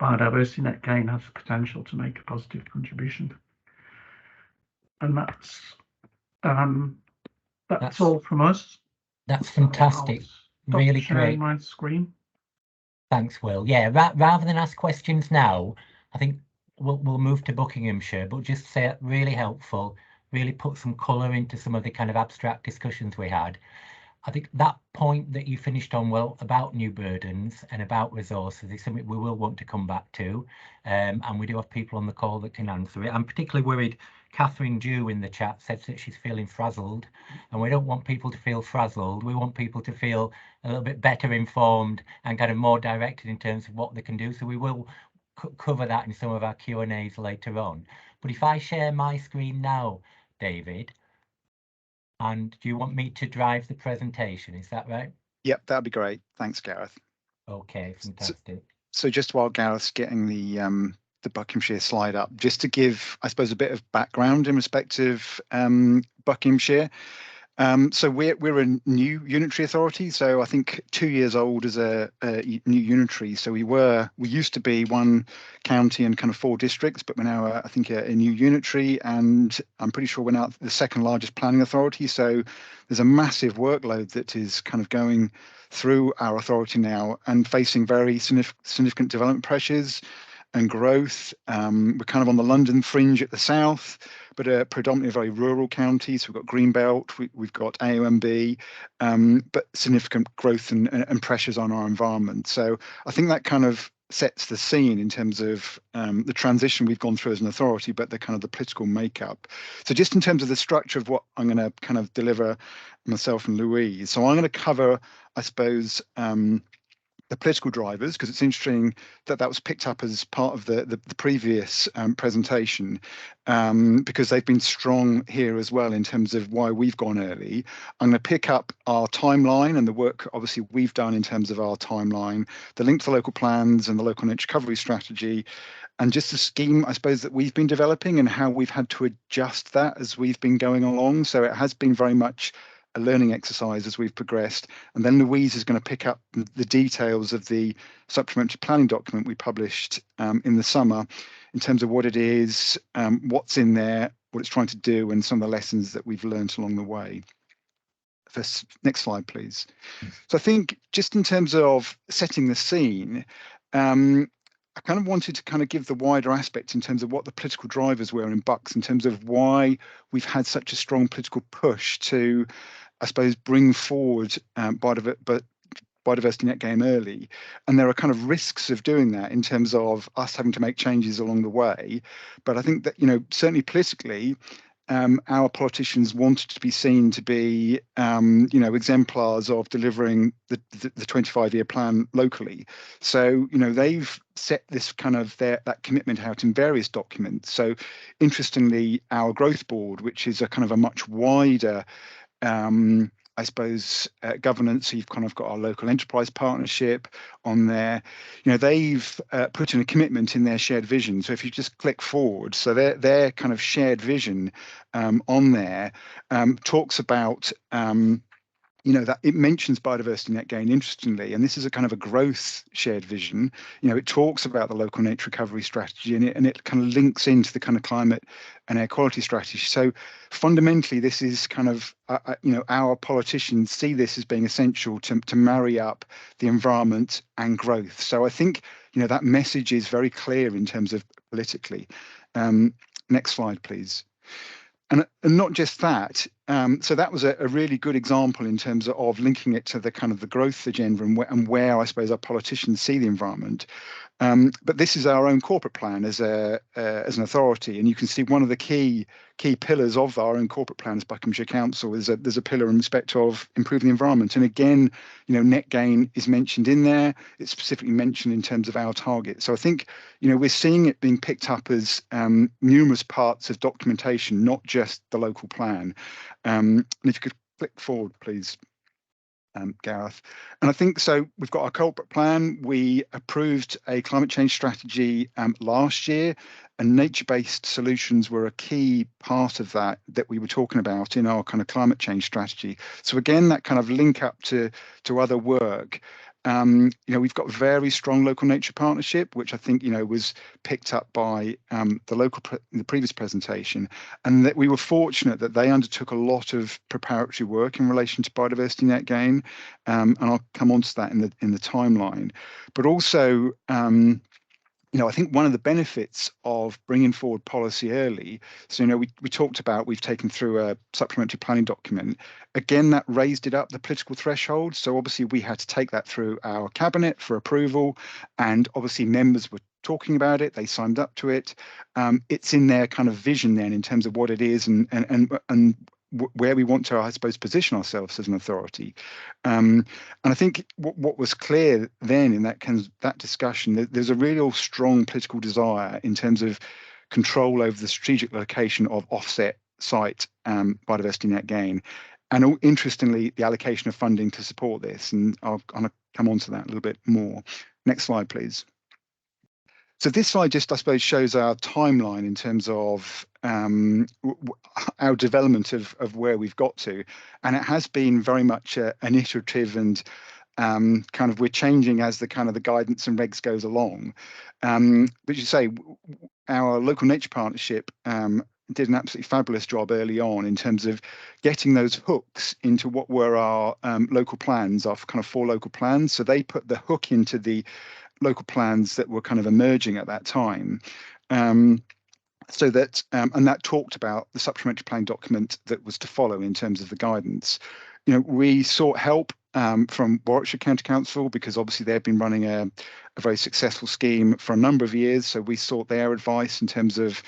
Speaker 8: Biodiversity Net Gain has the potential to make a positive contribution. And that's all from us.
Speaker 1: That's fantastic. Really great.
Speaker 8: My screen.
Speaker 1: Thanks, Will. Yeah, rather than ask questions now, I think we'll move to Buckinghamshire, but just say really helpful, really put some colour into some of the kind of abstract discussions we had. I think that point that you finished on, Will, about new burdens and about resources is something we will want to come back to, and we do have people on the call that can answer it. I'm particularly worried. Catherine Dew in the chat said that she's feeling frazzled, and we don't want people to feel frazzled. We want people to feel a little bit better informed and kind of more directed in terms of what they can do. So we will cover that in some of our Q&As later on. But if I share my screen now, David, and do you want me to drive the presentation? Is that right?
Speaker 10: Yep, that'd be great. Thanks, Gareth.
Speaker 1: Okay, fantastic.
Speaker 10: So just while Gareth's getting the Buckinghamshire slide up, just to give, I suppose, a bit of background in respect of Buckinghamshire. So we're a new unitary authority, so I think 2 years old as a new unitary. So we used to be one county and kind of 4 districts, but we're now I think a new unitary, and I'm pretty sure we're now the second largest planning authority. So there's a massive workload that is kind of going through our authority now and facing very significant development pressures and growth. We're kind of on the London fringe at the south, but predominantly a very rural county. So we've got Greenbelt, we've got AOMB, but significant growth and pressures on our environment. So I think that kind of sets the scene in terms of the transition we've gone through as an authority, but the kind of the political makeup. So just in terms of the structure of what I'm going to kind of deliver, myself and Louise. So I'm going to cover, I suppose, the political drivers, because it's interesting that was picked up as part of the previous presentation, because they've been strong here as well in terms of why we've gone early. I'm going to pick up our timeline and the work obviously we've done in terms of our timeline, the link to local plans and the local nature recovery strategy, and just the scheme, I suppose, that we've been developing and how we've had to adjust that as we've been going along. So it has been very much a learning exercise as we've progressed. And then Louise is going to pick up the details of the supplementary planning document we published in the summer in terms of what it is, what's in there, what it's trying to do, and some of the lessons that we've learned along the way. Next slide, please. So I think just in terms of setting the scene, I kind of wanted to kind of give the wider aspect in terms of what the political drivers were in Bucks, in terms of why we've had such a strong political push to, I suppose, bring forward Biodiversity Net Gain early. And there are kind of risks of doing that in terms of us having to make changes along the way. But I think that, certainly politically, our politicians wanted to be seen to be, you know, exemplars of delivering the 25-year plan locally. So, you know, they've set this kind of that commitment out in various documents. So, interestingly, our growth board, which is a kind of a much wider I suppose governance. So you've kind of got our local enterprise partnership on there. You know, they've put in a commitment in their shared vision. So if you just click forward, so their kind of shared vision on there talks about you know, that it mentions biodiversity net gain, interestingly, and this is a kind of a growth shared vision. You know, it talks about the local nature recovery strategy, and it kind of links into the kind of climate and air quality strategy. So fundamentally, this is kind of, you know, our politicians see this as being essential to marry up the environment and growth. So I think, you know, that message is very clear in terms of politically. Next slide, please. And not just that, so that was a really good example in terms of linking it to the kind of the growth agenda and where I suppose our politicians see the environment. But this is our own corporate plan as an authority, and you can see one of the key pillars of our own corporate plan as Buckinghamshire Council is that there's a pillar in respect of improving the environment. And again, you know, net gain is mentioned in there. It's specifically mentioned in terms of our target. So I think, you know, we're seeing it being picked up as numerous parts of documentation, not just the local plan. And if you could click forward, please. Gareth. And I think so we've got our corporate plan. We approved a climate change strategy last year, and nature-based solutions were a key part of that we were talking about in our kind of climate change strategy. So again, that kind of link up to other work. You know, we've got very strong local nature partnership, which I think, you know, was picked up by the previous presentation, and that we were fortunate that they undertook a lot of preparatory work in relation to biodiversity net gain, and I'll come on to that in the timeline. But also, you know, I think one of the benefits of bringing forward policy early, so, you know, we talked about, we've taken through a supplementary planning document. Again, that raised it up the political threshold. So obviously we had to take that through our cabinet for approval, and obviously members were talking about it. They signed up to it. It's in their kind of vision then in terms of what it is and where we want to, I suppose, position ourselves as an authority. And I think what was clear then in that discussion, there's a real strong political desire in terms of control over the strategic location of offset site biodiversity net gain. And interestingly, the allocation of funding to support this. And I'll come on to that a little bit more. Next slide, please. So this slide just, I suppose, shows our timeline in terms of our development of where we've got to, and it has been very much an iterative and kind of we're changing as the kind of the guidance and regs goes along. But you say our local nature partnership did an absolutely fabulous job early on in terms of getting those hooks into what were our local plans, our kind of 4 local plans. So they put the hook into the local plans that were kind of emerging at that time. So that, and that talked about the supplementary planning document that was to follow in terms of the guidance. You know, we sought help from Warwickshire County Council because obviously they've been running a very successful scheme for a number of years. So we sought their advice in terms of,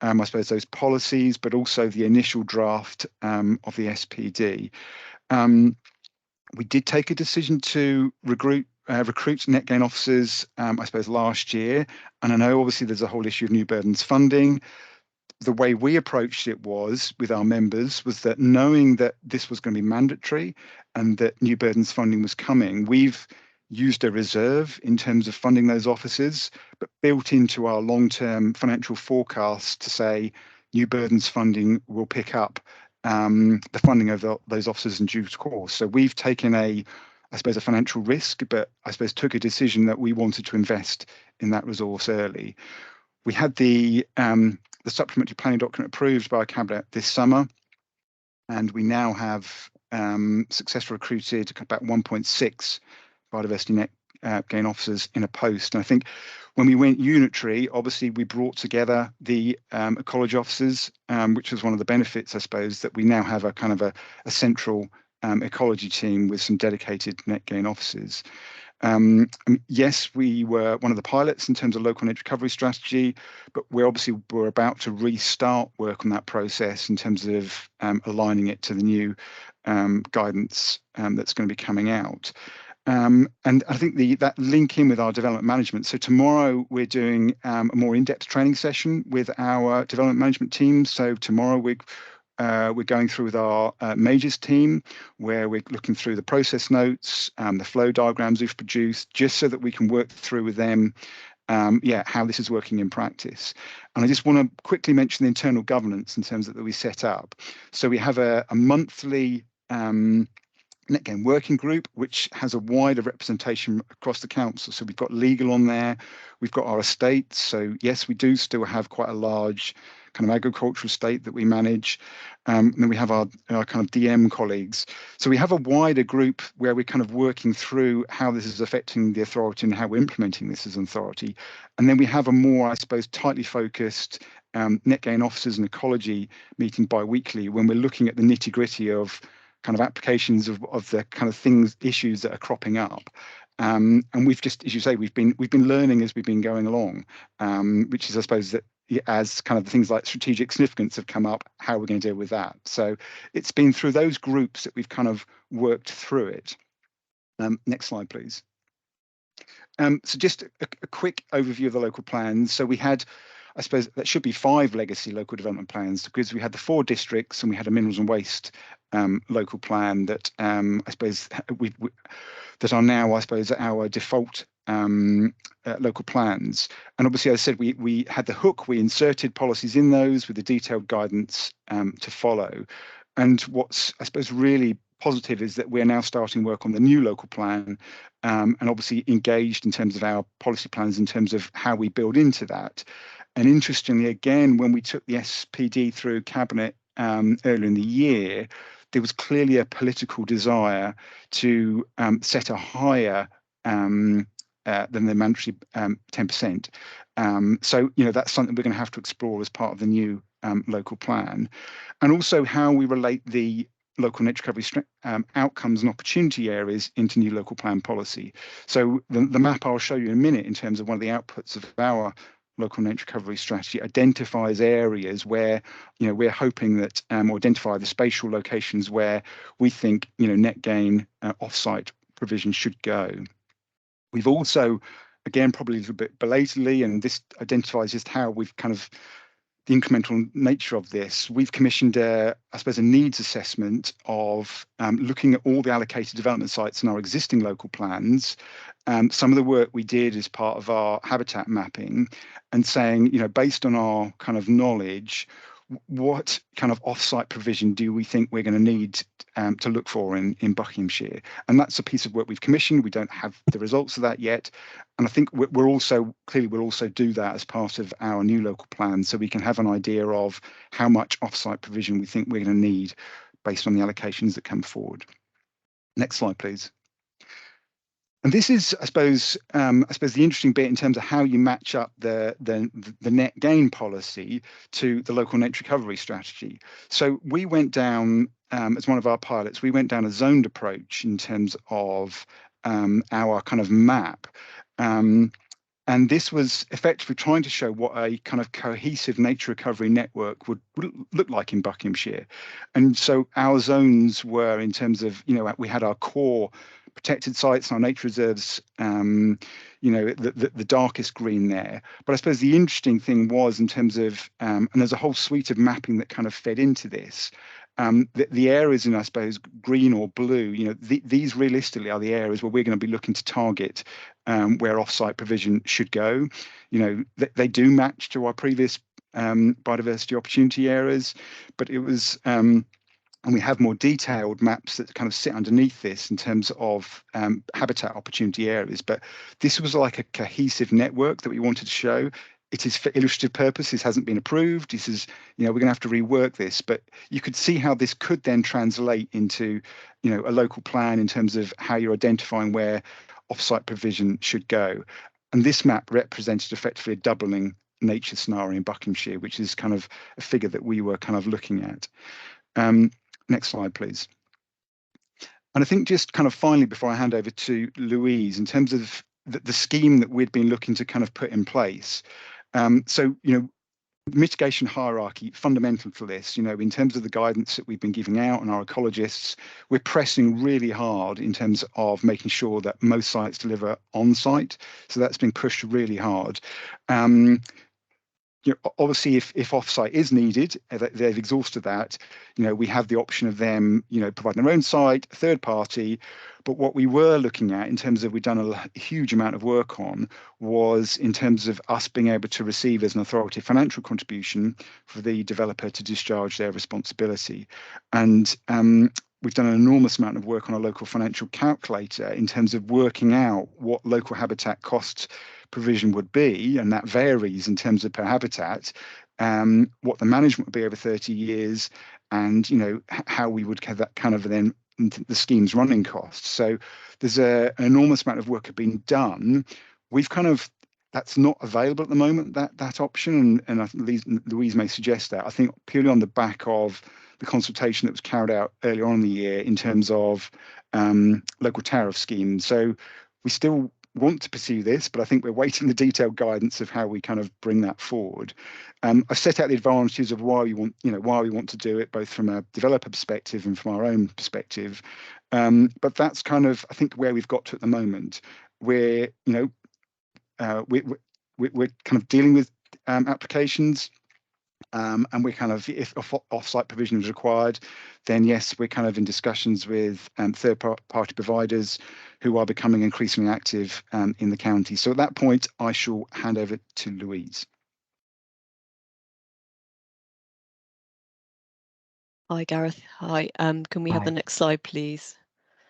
Speaker 10: I suppose, those policies, but also the initial draft of the SPD. We did take a decision to recruit net gain officers, I suppose, last year. And I know obviously there's a whole issue of new burdens funding. The way we approached it was with our members was that knowing that this was going to be mandatory and that new burdens funding was coming, we've used a reserve in terms of funding those officers, but built into our long-term financial forecast to say new burdens funding will pick up the funding of those officers in due course. So we've taken I suppose, a financial risk, but I suppose took a decision that we wanted to invest in that resource early. We had the supplementary planning document approved by Cabinet this summer, and we now have successfully recruited about 1.6 biodiversity net gain officers in a post. And I think when we went unitary, obviously we brought together the ecology officers, which was one of the benefits, I suppose, that we now have a kind of a central ecology team with some dedicated net gain officers. Yes, we were one of the pilots in terms of local nature recovery strategy, but we're about to restart work on that process in terms of aligning it to the new guidance that's going to be coming out. And I think that link in with our development management. So tomorrow we're doing a more in-depth training session with our development management team. So tomorrow we're going through with our majors team, where we're looking through the process notes, the flow diagrams we've produced, just so that we can work through with them, how this is working in practice. And I just want to quickly mention the internal governance in terms of that we set up. So we have a monthly Net Gain working group, which has a wider representation across the council. So we've got legal on there, we've got our estates. So yes, we do still have quite a large kind of agricultural estate that we manage. And then we have our kind of DM colleagues. So we have a wider group where we're kind of working through how this is affecting the authority and how we're implementing this as an authority. And then we have a more, I suppose, tightly focused Net Gain officers and ecology meeting bi-weekly, when we're looking at the nitty-gritty of kind of applications of the kind of issues that are cropping up. And we've just, as you say, we've been learning as we've been going along, which is, I suppose, that as kind of things like strategic significance have come up, how we're going to deal with that. So it's been through those groups that we've kind of worked through it. Next slide, please. So just a quick overview of the local plans. So we had, I suppose, that should be 5 legacy local development plans, because we had the 4 districts and we had a minerals and waste local plan that I suppose that are now, I suppose, our default local plans. And obviously, as I said, we had the hook, we inserted policies in those with the detailed guidance to follow. And what's, I suppose, really positive is that we're now starting work on the new local plan, and obviously engaged in terms of our policy plans in terms of how we build into that. And interestingly, again, when we took the SPD through Cabinet earlier in the year, there was clearly a political desire to set a higher than the mandatory 10%. So, that's something we're going to have to explore as part of the new local plan. And also how we relate the local nature recovery outcomes and opportunity areas into new local plan policy. So the map I'll show you in a minute in terms of one of the outputs of our local nature recovery strategy identifies areas where we're hoping that or identify the spatial locations where we think net gain off-site provision should go. We've also, again, probably a little bit belatedly, and this identifies just how we've kind of the incremental nature of this, we've commissioned I suppose a needs assessment of looking at all the allocated development sites in our existing local plans. Some of the work we did as part of our habitat mapping, and saying, based on our kind of knowledge, what kind of off-site provision do we think we're going to need to look for in Buckinghamshire? And that's a piece of work we've commissioned. We don't have the results of that yet. And I think we'll also do that as part of our new local plan, so we can have an idea of how much off-site provision we think we're going to need based on the allocations that come forward. Next slide, please. And this is, I suppose, the interesting bit in terms of how you match up the net gain policy to the local nature recovery strategy. So we went down, as one of our pilots, we went down a zoned approach in terms of our kind of map. And this was effectively trying to show what a kind of cohesive nature recovery network would look like in Buckinghamshire. And so our zones were, in terms of, we had our core protected sites and our nature reserves, the darkest green there. But I suppose the interesting thing was in terms of, and there's a whole suite of mapping that kind of fed into this. The areas in, I suppose, green or blue, these realistically are the areas where we're going to be looking to target where off-site provision should go. They do match to our previous biodiversity opportunity areas, but it was, and we have more detailed maps that kind of sit underneath this in terms of habitat opportunity areas. But this was like a cohesive network that we wanted to show. It is for illustrative purposes, hasn't been approved. This is, we're going to have to rework this, but you could see how this could then translate into, a local plan in terms of how you're identifying where off-site provision should go. And this map represented effectively a doubling nature scenario in Buckinghamshire, which is kind of a figure that we were kind of looking at. Next slide, please. And I think just kind of finally, before I hand over to Louise, in terms of the scheme that we'd been looking to kind of put in place. So, you know, mitigation hierarchy fundamental to this, you know, in terms of the guidance that we've been giving out and our ecologists, we're pressing really hard in terms of making sure that most sites deliver on site. So that's been pushed really hard. You know, obviously, if offsite is needed, they've exhausted that. You know, we have the option of them, you know, providing their own site, third party. But what we were looking at in terms of we've done a huge amount of work on was in terms of us being able to receive as an authority financial contribution for the developer to discharge their responsibility. And we've done an enormous amount of work on a local financial calculator in terms of working out what local habitat cost provision would be, and that varies in terms of per habitat, what the management would be over 30 years, and you know how we would have that kind of then the scheme's running costs. So there's an enormous amount of work have been done. We've kind of, that's not available at the moment, that option, and I think Louise may suggest that. I think purely on the back of the consultation that was carried out earlier on in the year in terms of local tariff schemes. So we still want to pursue this, but I think we're waiting the detailed guidance of how we kind of bring that forward. I've set out the advantages of why we want, you know, why we want to do it, both from a developer perspective and from our own perspective. But that's kind of, I think, where we've got to at the moment. We're, you know, we're kind of dealing with applications. And we're kind of, if off-site provision is required, then yes, we're kind of in discussions with third-party providers who are becoming increasingly active in the county. So at that point, I shall hand over to Louise.
Speaker 11: Hi, Gareth. Hi. Can we have
Speaker 1: Hi.
Speaker 11: the next slide, please?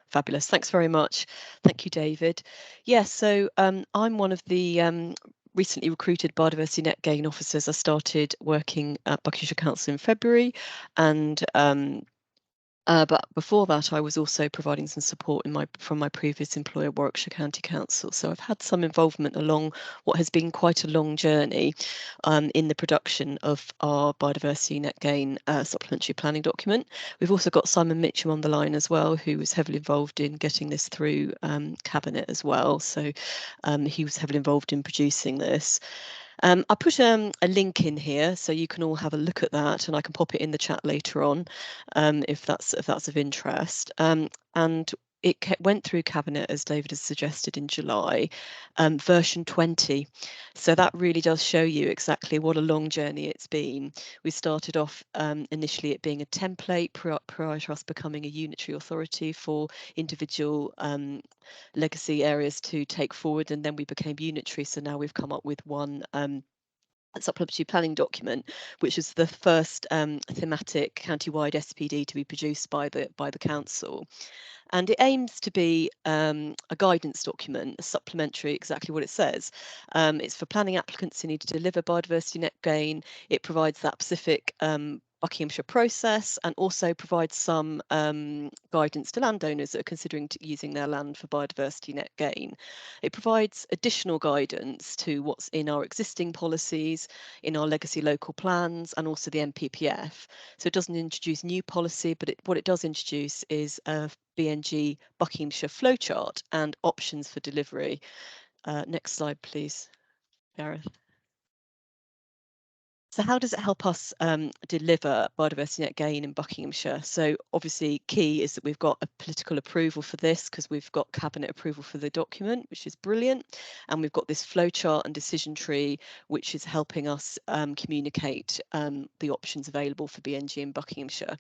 Speaker 11: Fabulous. Thanks very much. Thank you, David. Yes, so I'm one of the recently recruited biodiversity net gain officers. I started working at Buckinghamshire Council in February, and but before that, I was also providing some support from my previous employer, Warwickshire County Council. So I've had some involvement along what has been quite a long journey in the production of our biodiversity net gain supplementary planning document. We've also got Simon Mitchell on the line as well, who was heavily involved in getting this through Cabinet as well. So he was heavily involved in producing this. I put a link in here so you can all have a look at that, and I can pop it in the chat later on if that's of interest. And it went through Cabinet, as David has suggested, in July, version 20. So that really does show you exactly what a long journey it's been. We started off initially it being a template prior to us becoming a unitary authority for individual legacy areas to take forward, and then we became unitary. So now we've come up with one supplementary planning document, which is the first thematic county-wide SPD to be produced by the council. And it aims to be a guidance document, a supplementary, exactly what it says. It's for planning applicants who need to deliver biodiversity net gain. It provides that specific Buckinghamshire process, and also provides some guidance to landowners that are considering using their land for biodiversity net gain. It provides additional guidance to what's in our existing policies, in our legacy local plans, and also the NPPF. So it doesn't introduce new policy, but what it does introduce is a BNG Buckinghamshire flowchart and options for delivery. Next slide, please, Gareth. So how does it help us deliver biodiversity net gain in Buckinghamshire? So obviously key is that we've got a political approval for this, because we've got Cabinet approval for the document, which is brilliant. And we've got this flowchart and decision tree, which is helping us communicate the options available for BNG in Buckinghamshire.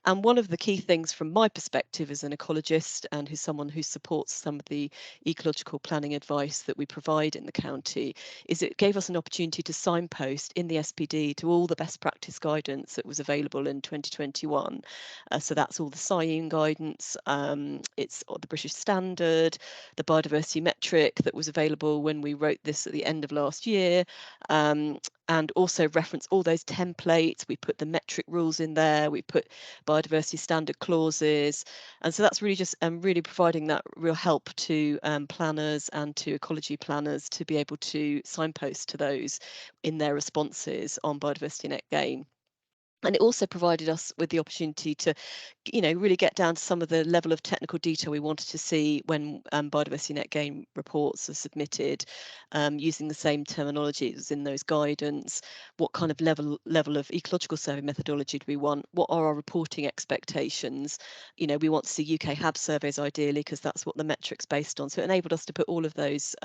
Speaker 11: And one of the key things from my perspective as an ecologist and who's someone who supports some of the ecological planning advice that we provide in the county is it gave us an opportunity to signpost in the SPD to all the best practice guidance that was available in 2021. So that's all the SIEM guidance, it's the British Standard, the biodiversity metric that was available when we wrote this at the end of last year, and also reference all those templates. We put the metric rules in there, we put biodiversity standard clauses, and so that's really just really providing that real help to planners and to ecology planners to be able to signpost to those in their responses on biodiversity net gain. And it also provided us with the opportunity to, really get down to some of the level of technical detail we wanted to see when biodiversity net gain reports are submitted, using the same terminology as in those guidance. What kind of level of ecological survey methodology do we want? What are our reporting expectations? We want to see UK HAB surveys ideally, because that's what the metric's based on. So it enabled us to put all of those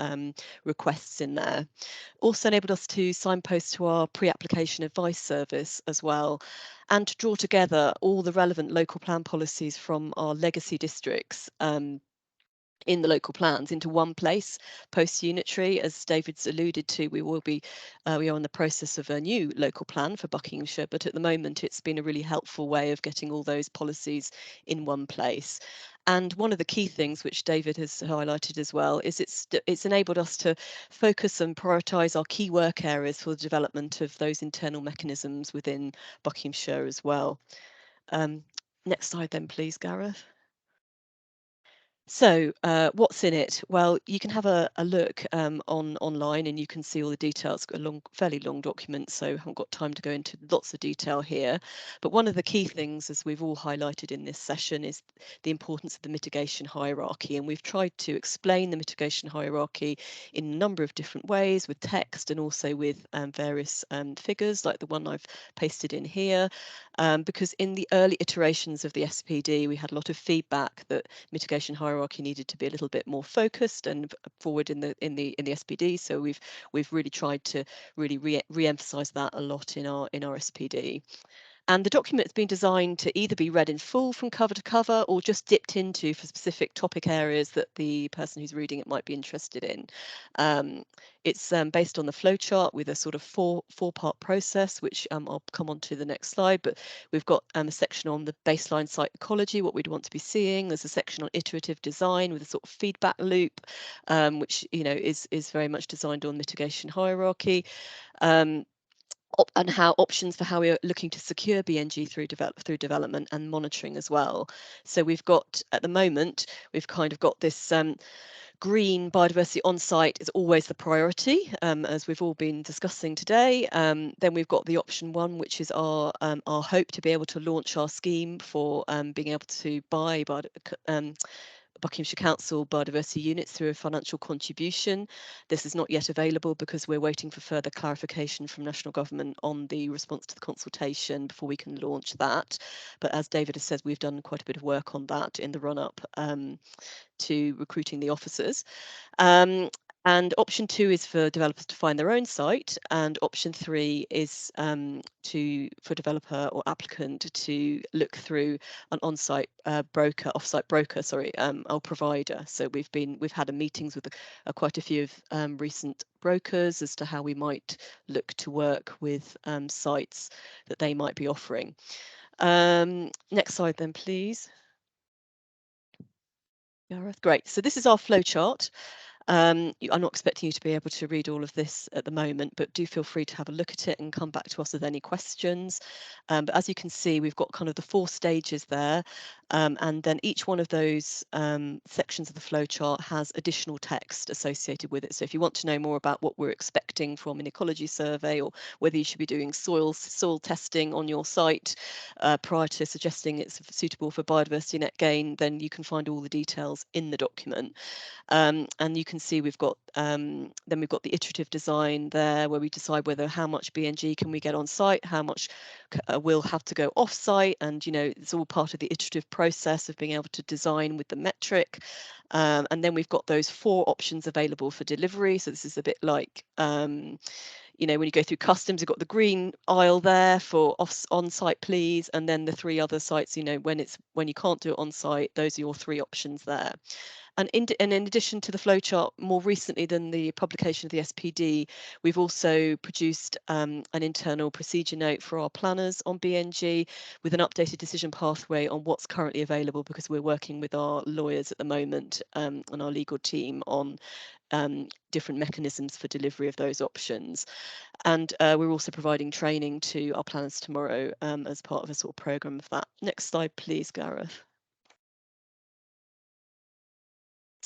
Speaker 11: requests in there. Also enabled us to signpost to our pre-application advice service as well, and to draw together all the relevant local plan policies from our legacy districts in the local plans into one place post-unitary. As David's alluded to, we are in the process of a new local plan for Buckinghamshire, but at the moment it's been a really helpful way of getting all those policies in one place. And one of the key things which David has highlighted as well is it's enabled us to focus and prioritise our key work areas for the development of those internal mechanisms within Buckinghamshire as well. Next slide then, please, Gareth. So what's in it? Well, you can have a look online, and you can see all the details. A fairly long document, so I haven't got time to go into lots of detail here. But one of the key things, as we've all highlighted in this session, is the importance of the mitigation hierarchy. And we've tried to explain the mitigation hierarchy in a number of different ways, with text and also with various figures, like the one I've pasted in here. Because in the early iterations of the SPD, we had a lot of feedback that mitigation hierarchy needed to be a little bit more focused and forward in the SPD. So we've really tried to really re-emphasize that a lot in our SPD. And the document has been designed to either be read in full from cover to cover, or just dipped into for specific topic areas that the person who's reading it might be interested in. It's based on the flowchart with a sort of four-part process, which I'll come on to the next slide. But we've got a section on the baseline site ecology, what we'd want to be seeing. There's a section on iterative design with a sort of feedback loop, which is very much designed on mitigation hierarchy. And how options for how we are looking to secure BNG through development and monitoring as well. So we've got, at the moment, we've kind of got this green biodiversity on site is always the priority, as we've all been discussing today. Then we've got the option 1, which is our hope to be able to launch our scheme for being able to buy Buckinghamshire Council biodiversity units through a financial contribution. This is not yet available because we're waiting for further clarification from national government on the response to the consultation before we can launch that. But as David has said, we've done quite a bit of work on that in the run-up to recruiting the officers. And option 2 is for developers to find their own site, and option 3 is for developer or applicant to look through an on-site offsite broker, or provider. So we've had meetings with quite a few of recent brokers as to how we might look to work with sites that they might be offering. Next slide then, please. Gareth, great. So this is our flowchart. I'm not expecting you to be able to read all of this at the moment, but do feel free to have a look at it and come back to us with any questions. But as you can see, we've got kind of the 4 stages there, and then each one of those sections of the flowchart has additional text associated with it. So if you want to know more about what we're expecting from an ecology survey, or whether you should be doing soil testing on your site prior to suggesting it's suitable for biodiversity net gain, then you can find all the details in the document. And you can see we've got then we've got the iterative design there, where we decide how much BNG can we get on site, how much will have to go off site, and it's all part of the iterative process of being able to design with the metric. And then we've got those 4 options available for delivery. So this is a bit like when you go through customs, you've got the green aisle there for on-site please, and then the 3 other sites, when you can't do it on site, those are your 3 options there. And in addition to the flowchart, more recently than the publication of the SPD, we've also produced an internal procedure note for our planners on BNG with an updated decision pathway on what's currently available, because we're working with our lawyers at the moment and our legal team on different mechanisms for delivery of those options. And we're also providing training to our planners tomorrow as part of a sort of programme of that. Next slide, please, Gareth.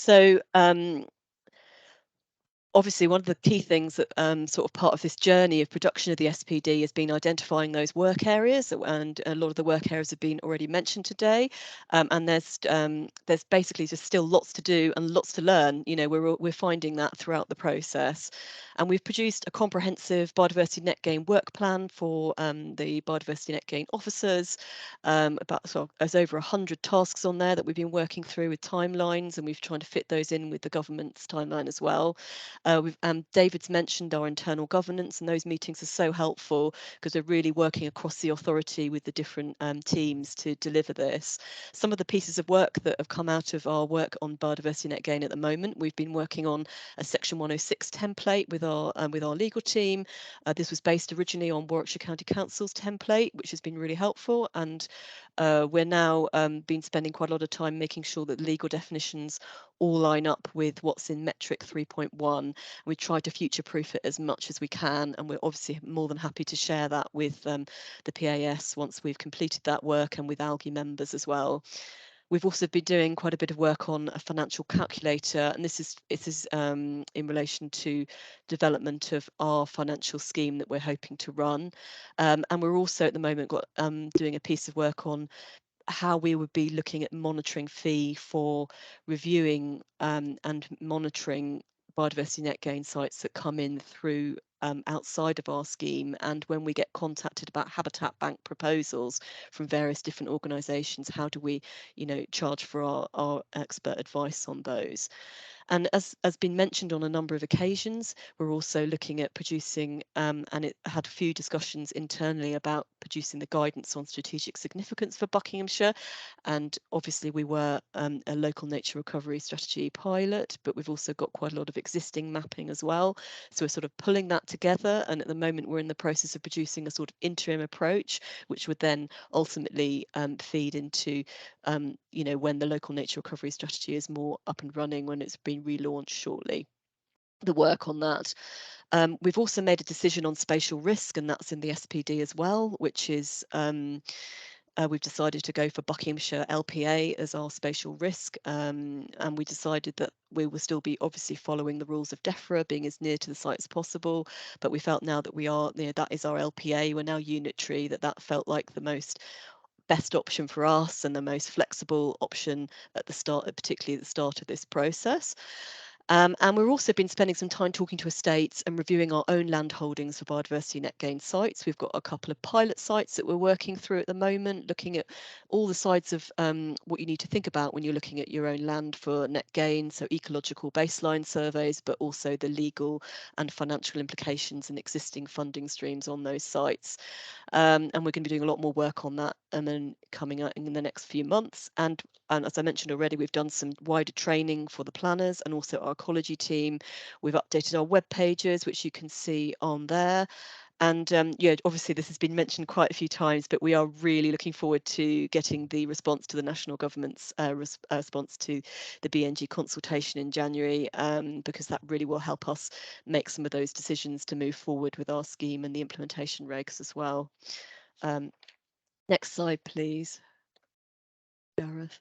Speaker 11: So obviously, one of the key things that sort of part of this journey of production of the SPD has been identifying those work areas, and a lot of the work areas have been already mentioned today. And there's basically just still lots to do and lots to learn. You know, we're finding that throughout the process, and we've produced a comprehensive biodiversity net gain work plan for the biodiversity net gain officers. There's over 100 tasks on there that we've been working through with timelines, and we've tried to fit those in with the government's timeline as well. David's mentioned our internal governance, and those meetings are so helpful because we're really working across the authority with the different teams to deliver this. Some of the pieces of work that have come out of our work on biodiversity net gain at the moment, we've been working on a Section 106 template with our legal team. This was based originally on Warwickshire County Council's template, which has been really helpful, and we're now been spending quite a lot of time making sure that legal definitions all line up with what's in metric 3.1. We try to future-proof it as much as we can, and we're obviously more than happy to share that with the PAS once we've completed that work, and with algae members as well. We've also been doing quite a bit of work on a financial calculator, and this is in relation to development of our financial scheme that we're hoping to run. And we're also at the moment doing a piece of work on how we would be looking at monitoring fee for reviewing and monitoring biodiversity net gain sites that come in through outside of our scheme, and when we get contacted about habitat bank proposals from various different organisations, how do we, you know, charge for our expert advice on those? And as been mentioned on a number of occasions, we're also looking at producing, and it had a few discussions internally about producing the guidance on strategic significance for Buckinghamshire. And obviously we were a local nature recovery strategy pilot, but we've also got quite a lot of existing mapping as well. So we're sort of pulling that together. And at the moment we're in the process of producing a sort of interim approach, which would then ultimately feed into, you know, when the local nature recovery strategy is more up and running, when it's been relaunched shortly, the work on that. We've also made a decision on spatial risk, and that's in the SPD as well, which is we've decided to go for Buckinghamshire LPA as our spatial risk, and we decided that we will still be obviously following the rules of DEFRA, being as near to the site as possible, but we felt now that we are, you know, that is our LPA, we're now unitary, that felt like the best option for us and the most flexible option at the start, particularly at the start of this process. And we've also been spending some time talking to estates and reviewing our own land holdings for biodiversity net gain sites. We've got a couple of pilot sites that we're working through at the moment, looking at all the sides of what you need to think about when you're looking at your own land for net gain, so ecological baseline surveys, but also the legal and financial implications and existing funding streams on those sites. And we're going to be doing a lot more work on that and then coming out in the next few months. And as I mentioned already, we've done some wider training for the planners and also our ecology team. We've updated our web pages, which you can see on there. And yeah, obviously this has been mentioned quite a few times, but we are really looking forward to getting the response to the national government's response to the BNG consultation in January, because that really will help us make some of those decisions to move forward with our scheme and the implementation regs as well. Next slide, please. Gareth.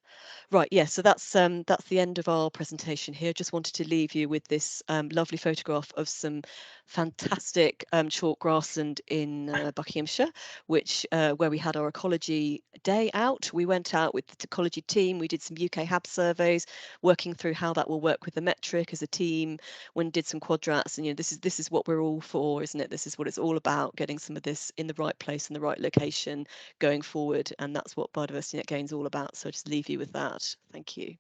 Speaker 11: Right, yeah, so that's the end of our presentation here. Just wanted to leave you with this lovely photograph of some fantastic chalk grassland in Buckinghamshire, which where we had our ecology day out. We went out with the ecology team, we did some UK HAB surveys, working through how that will work with the metric as a team, when did some quadrats, and you know, this is what we're all for, isn't it? This is what it's all about, getting some of this in the right place, in the right location going forward, and that's what biodiversity net gain is all about. So I'll just leave you with that. Thank you.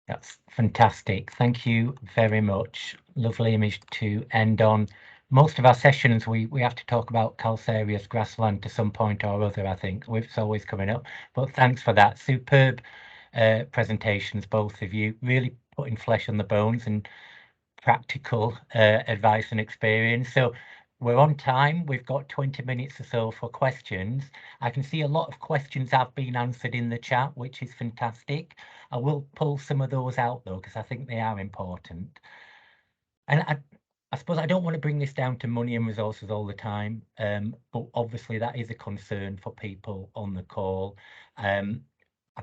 Speaker 1: That's fantastic. Thank you very much. Lovely image to end on. Most of our sessions, we have to talk about calcareous grassland to some point or other, I think. It's always coming up. But thanks for that. Superb presentations, both of you. Really putting flesh on the bones and practical advice and experience. So we're on time. We've got 20 minutes or so for questions. I can see a lot of questions have been answered in the chat, which is fantastic. I will pull some of those out though, because I think they are important. And I suppose I don't want to bring this down to money and resources all the time, but obviously that is a concern for people on the call. I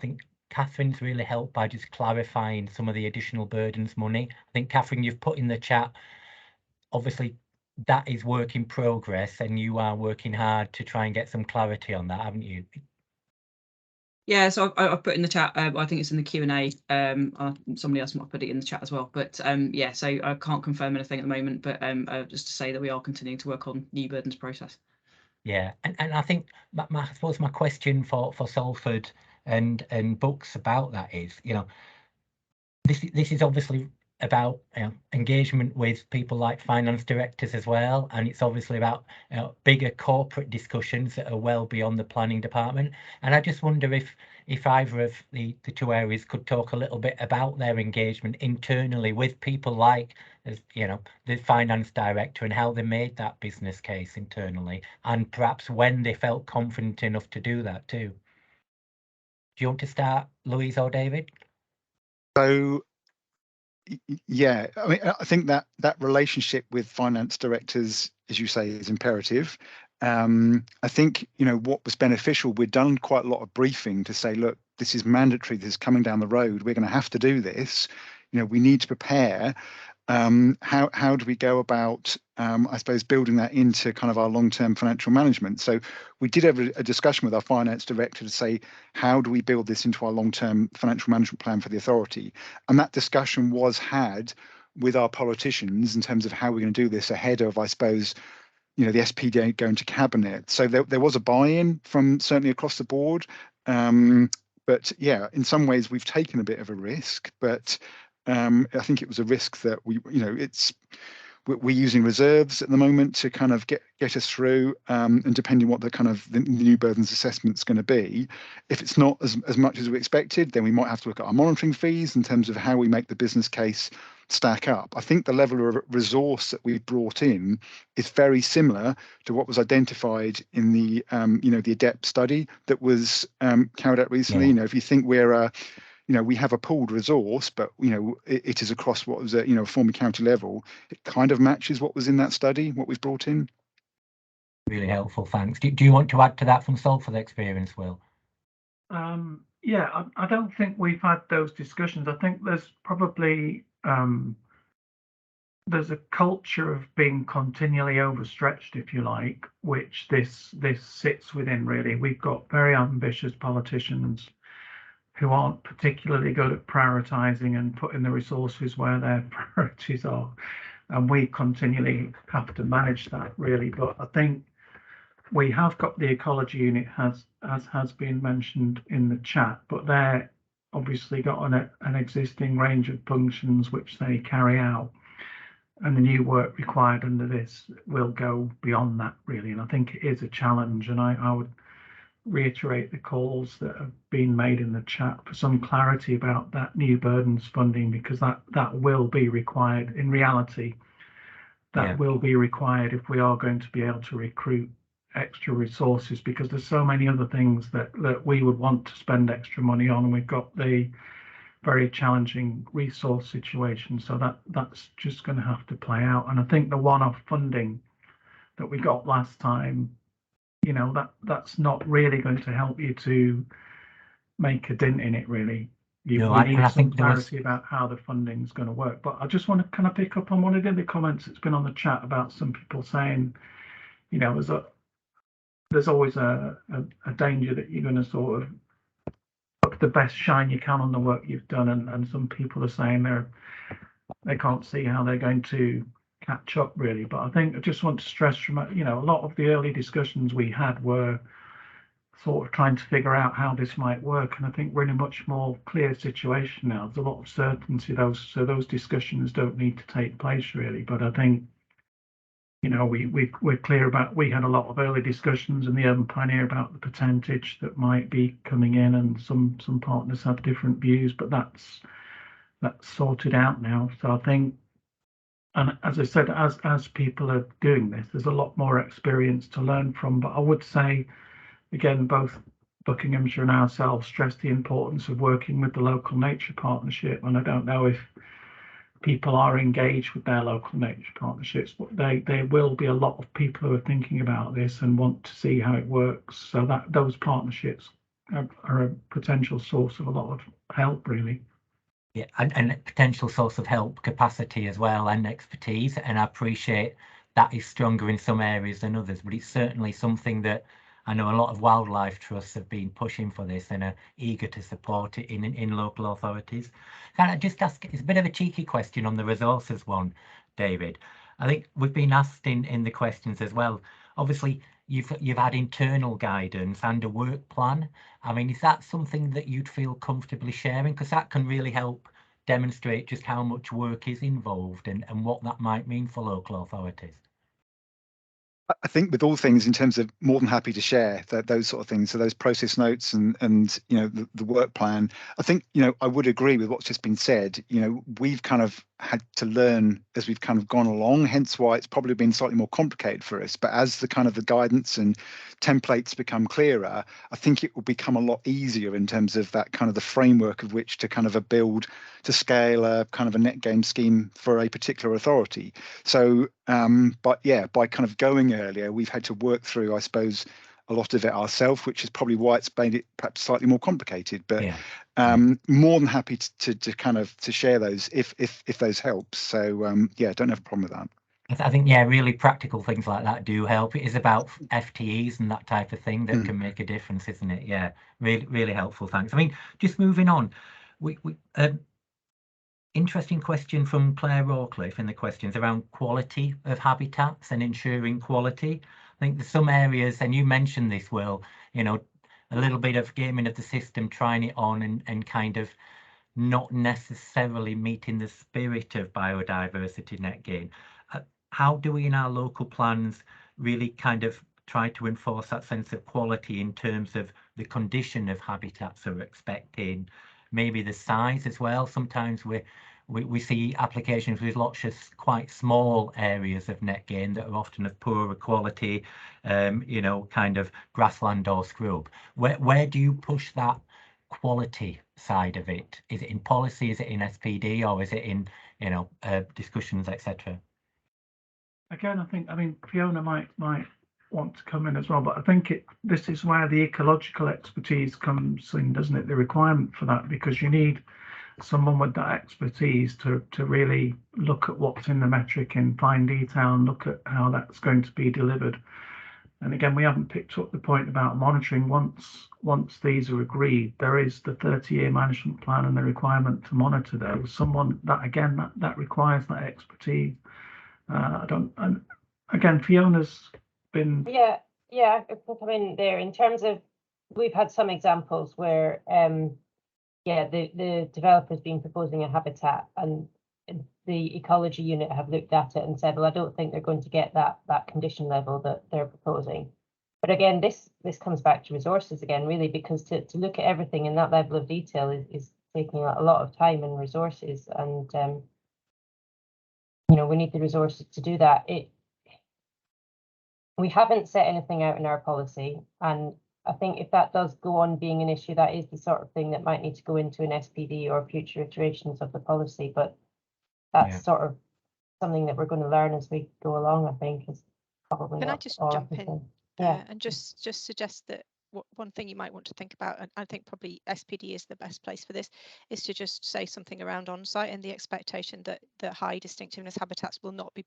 Speaker 1: think Catherine's really helped by just clarifying some of the additional burdens money. I think, Catherine, you've put in the chat, obviously that is work in progress, and you are working hard to try and get some clarity on that, haven't you?
Speaker 3: Yeah, so I've put in the chat. I think it's in the Q&A. Somebody else might put it in the chat as well. But yeah, so I can't confirm anything at the moment. But just to say that we are continuing to work on new burdens process.
Speaker 1: Yeah, and I think I suppose my question for Salford and Books about that is, you know, this is obviously about engagement with people like finance directors as well, and it's obviously about bigger corporate discussions that are well beyond the planning department. And I just wonder if either of the two areas could talk a little bit about their engagement internally with people like, as you know, the finance director, and how they made that business case internally, and perhaps when they felt confident enough to do that too. Do you want to start, Louise or David?
Speaker 10: So yeah, I mean, I think that relationship with finance directors, as you say, is imperative. I think, you know, what was beneficial, we've done quite a lot of briefing to say, look, this is mandatory, this is coming down the road, we're going to have to do this, you know, we need to prepare. How do we go about, I suppose, building that into kind of our long-term financial management? So we did have a discussion with our finance director to say, how do we build this into our long-term financial management plan for the authority? And that discussion was had with our politicians in terms of how we're going to do this ahead of, I suppose, you know, the SPD going to cabinet. So there was a buy-in from certainly across the board. But yeah, in some ways we've taken a bit of a risk, but I think it was a risk that you know, we're using reserves at the moment to kind of get us through, and depending what the kind of the new burdens assessment is going to be, if it's not as much as we expected, then we might have to look at our monitoring fees in terms of how we make the business case stack up. I think the level of resource that we've brought in is very similar to what was identified in the you know, the ADEPT study that was carried out recently. You know, if you think we're you know, we have a pooled resource, but you know, it is across what was a, you know, former county level. It kind of matches what was in that study, what we've brought in.
Speaker 1: Really helpful, thanks. Do you want to add to that from Salford experience, Will?
Speaker 8: Yeah, I don't think we've had those discussions. I think there's probably there's a culture of being continually overstretched, if you like, which this sits within. Really, we've got very ambitious politicians who aren't particularly good at prioritizing and putting the resources where their priorities are, and we continually have to manage that, really. But I think we have got the ecology unit, as has been mentioned in the chat, but they're obviously got an existing range of functions which they carry out, and the new work required under this will go beyond that, really. And I think it is a challenge, and I would reiterate the calls that have been made in the chat for some clarity about that new burdens funding, because that will be required in reality. That will be required if we are going to be able to recruit extra resources, because there's so many other things that we would want to spend extra money on, and we've got the very challenging resource situation. So that's just going to have to play out. And I think the one-off funding that we got last time, you know, that's not really going to help you to make a dent in it, really. We need some clarity about how the funding is going to work. But I just want to kind of pick up on one of the other comments that's been on the chat about some people saying, you know, there's always a danger that you're going to sort of put the best shine you can on the work you've done, and some people are saying they can't see how they're going to catch up, really. But I think I just want to stress, from you know, a lot of the early discussions we had were sort of trying to figure out how this might work, and I think we're in a much more clear situation now. There's a lot of certainty, so those discussions don't need to take place, really. But I think, you know, we're clear about, we had a lot of early discussions in the Urban Pioneer about the percentage that might be coming in, and some partners have different views, but that's sorted out now. So I think, and as I said, as people are doing this, there's a lot more experience to learn from. But I would say, again, both Buckinghamshire and ourselves stress the importance of working with the local nature partnership. And I don't know if people are engaged with their local nature partnerships, but there will be a lot of people who are thinking about this and want to see how it works. So that those partnerships are a potential source of a lot of help, really.
Speaker 1: Yeah, and a potential source of help, capacity as well, and expertise. And I appreciate that is stronger in some areas than others, but it's certainly something that I know a lot of wildlife trusts have been pushing for this and are eager to support it in local authorities. Can I just ask, it's a bit of a cheeky question on the resources one, David. I think we've been asked in the questions as well. Obviously, you've had internal guidance and a work plan. I mean, is that something that you'd feel comfortably sharing? Because that can really help demonstrate just how much work is involved and what that might mean for local authorities.
Speaker 10: I think with all things, in terms of more than happy to share those sort of things, so those process notes and you know the work plan. I think, you know, I would agree with what's just been said. You know, we've kind of had to learn as we've kind of gone along, hence why it's probably been slightly more complicated for us. But as the kind of the guidance and templates become clearer, I think it will become a lot easier in terms of that kind of the framework of which to kind of build to scale a kind of a net gain scheme for a particular authority. So but yeah, by kind of going earlier, we've had to work through, I suppose, a lot of it ourselves, which is probably why it's made it perhaps slightly more complicated. But more than happy to kind of to share those if those help. So yeah, don't have a problem with that.
Speaker 1: I think, yeah, really practical things like that do help. It is about FTEs and that type of thing that can make a difference, isn't it? Yeah, really helpful. Thanks. I mean, just moving on, we interesting question from Claire Rawcliffe in the questions around quality of habitats and ensuring quality. I think there's some areas, and you mentioned this, Will, you know, a little bit of gaming of the system, trying it on and kind of not necessarily meeting the spirit of biodiversity net gain. How do we in our local plans really kind of try to enforce that sense of quality in terms of the condition of habitats that we're expecting, maybe the size as well? Sometimes we see applications with lots of quite small areas of net gain that are often of poorer quality, you know, kind of grassland or scrub. Where do you push that quality side of it? Is it in policy, is it in SPD, or is it in, you know, discussions, etc.?
Speaker 8: Again, I mean, Fiona might want to come in as well, but I think this is where the ecological expertise comes in, doesn't it? The requirement for that, because you need someone with that expertise to really look at what's in the metric in fine detail and look at how that's going to be delivered. And again, we haven't picked up the point about monitoring. Once these are agreed, there is the 30-year management plan and the requirement to monitor those. Someone that, again, that requires that expertise. And again, Fiona's been...
Speaker 9: Yeah, I can come in there in terms of, we've had some examples where, the developer's been proposing a habitat and the ecology unit have looked at it and said, well, I don't think they're going to get that condition level that they're proposing. But again, this comes back to resources again, really, because to look at everything in that level of detail is taking a lot of time and resources, and you know, we need the resources to do that. We haven't set anything out in our policy, and I think if that does go on being an issue, that is the sort of thing that might need to go into an SPD or future iterations of the policy. But that's sort of something that we're going to learn as we go along, I think, is probably.
Speaker 4: Can I just jump in and just suggest that one thing you might want to think about, and I think probably SPD is the best place for this, is to just say something around on-site and the expectation that the high distinctiveness habitats will not be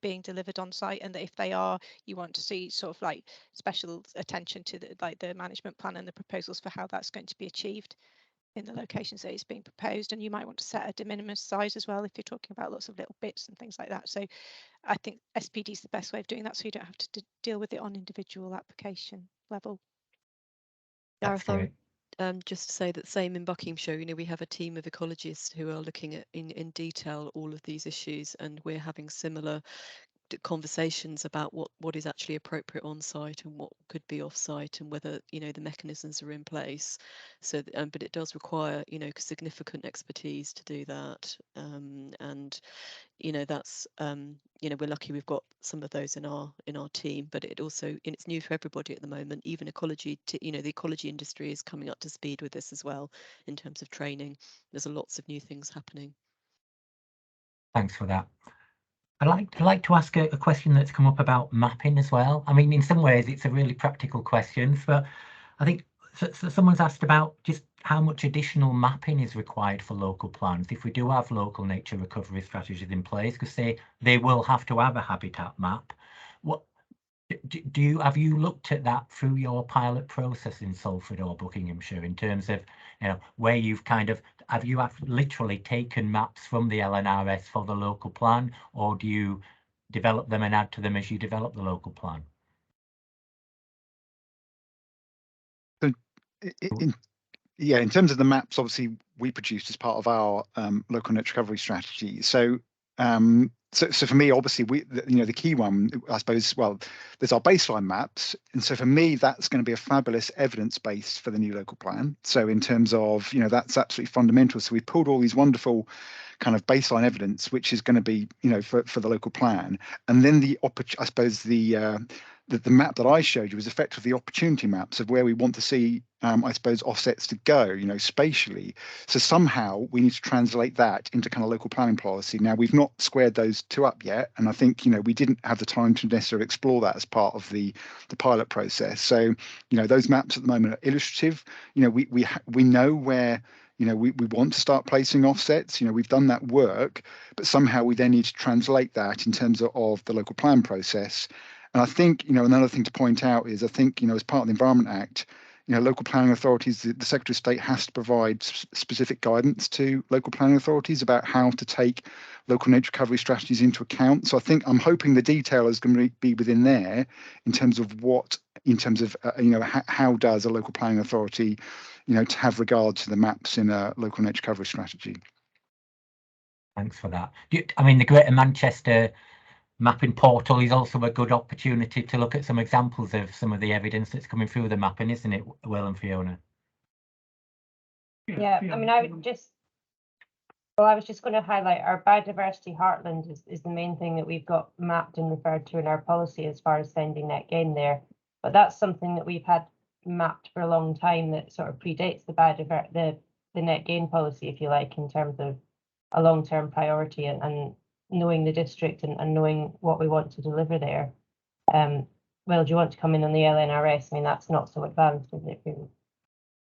Speaker 4: being delivered on-site, and that if they are, you want to see sort of like special attention to the management plan and the proposals for how that's going to be achieved in the locations that it's being proposed. And you might want to set a de minimis size as well if you're talking about lots of little bits and things like that. So I think SPD is the best way of doing that, so you don't have to deal with it on individual application level.
Speaker 11: Gareth, just to say that same in Buckinghamshire, you know, we have a team of ecologists who are looking at in detail all of these issues, and we're having similar conversations about what is actually appropriate on site and what could be off site, and whether, you know, the mechanisms are in place. So but it does require, you know, significant expertise to do that, and you know, that's you know, we're lucky we've got some of those in our team, but it also, and it's new for everybody at the moment, even ecology, you know, the ecology industry is coming up to speed with this as well in terms of training. There's lots of new things happening.
Speaker 1: Thanks for that. I'd like to ask a question that's come up about mapping as well. I mean, in some ways it's a really practical question, but I think So someone's asked about just how much additional mapping is required for local plans if we do have local nature recovery strategies in place, because they will have to have a habitat map. What have you looked at that through your pilot process in Salford or Buckinghamshire in terms of, where you've have you literally taken maps from the LNRS for the local plan, or do you develop them and add to them as you develop the local plan?
Speaker 10: So in terms of the maps, obviously we produced as part of our local net recovery strategy. So for me, obviously, the key one, I suppose, well, there's our baseline maps, and so for me, that's going to be a fabulous evidence base for the new local plan. So in terms of, that's absolutely fundamental. So we pulled all these wonderful kind of baseline evidence, which is going to be, for the local plan, and then I suppose the map that I showed you was effectively opportunity maps of where we want to see, I suppose, offsets to go, spatially. So somehow we need to translate that into kind of local planning policy. Now, we've not squared those two up yet, and I think, we didn't have the time to necessarily explore that as part of the pilot process. So, those maps at the moment are illustrative. We know where, we want to start placing offsets. We've done that work, but somehow we then need to translate that in terms of the local plan process. And I think, another thing to point out is, I think, as part of the Environment Act, local planning authorities, the Secretary of State has to provide specific guidance to local planning authorities about how to take local nature recovery strategies into account. So I'm hoping the detail is going to be within there in terms of how does a local planning authority, to have regard to the maps in a local nature recovery strategy.
Speaker 1: Thanks for that. I mean, the Greater Manchester mapping portal is also a good opportunity to look at some examples of some of the evidence that's coming through the mapping, isn't it, Will and Fiona?
Speaker 9: Yeah, I mean, I was just going to highlight our biodiversity heartland is the main thing that we've got mapped and referred to in our policy as far as sending net gain there. But that's something that we've had mapped for a long time that sort of predates the net gain policy, if you like, in terms of a long-term priority and knowing the district and knowing what we want to deliver there. Will, do you want to come in on the LNRS? I mean, that's not so advanced, is it, really?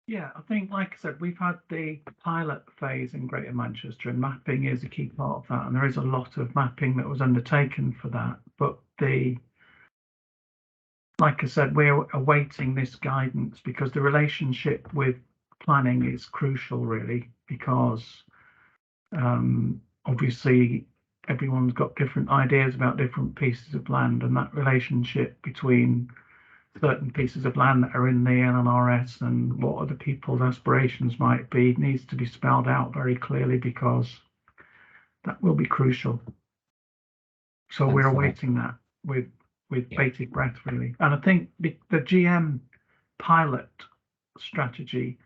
Speaker 8: Yeah, I think, like I said, we've had the pilot phase in Greater Manchester, and mapping is a key part of that. And there is a lot of mapping that was undertaken for that. But like I said, we're awaiting this guidance because the relationship with planning is crucial, really, because obviously everyone's got different ideas about different pieces of land, and that relationship between certain pieces of land that are in the LNRS and what other people's aspirations might be needs to be spelled out very clearly, because that will be crucial. So we're awaiting that with bated breath, really. And I think the GM pilot strategy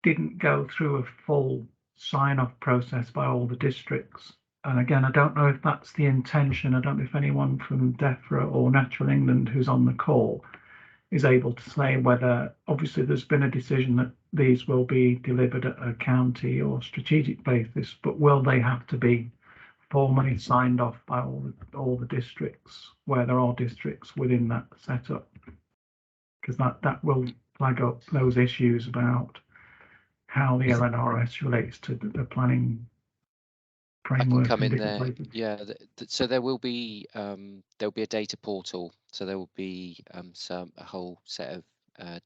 Speaker 8: didn't go through a full sign-off process by all the districts. And again, I don't know if that's the intention. I don't know if anyone from DEFRA or Natural England who's on the call is able to say whether, obviously there's been a decision that these will be delivered at a county or strategic basis, but will they have to be formally signed off by all the districts where there are districts within that setup? Because that will flag up those issues about how the LNRS relates to the planning framework.
Speaker 6: I can come in there.
Speaker 8: Places.
Speaker 6: Yeah, so there'll be a data portal. So there will be a whole set of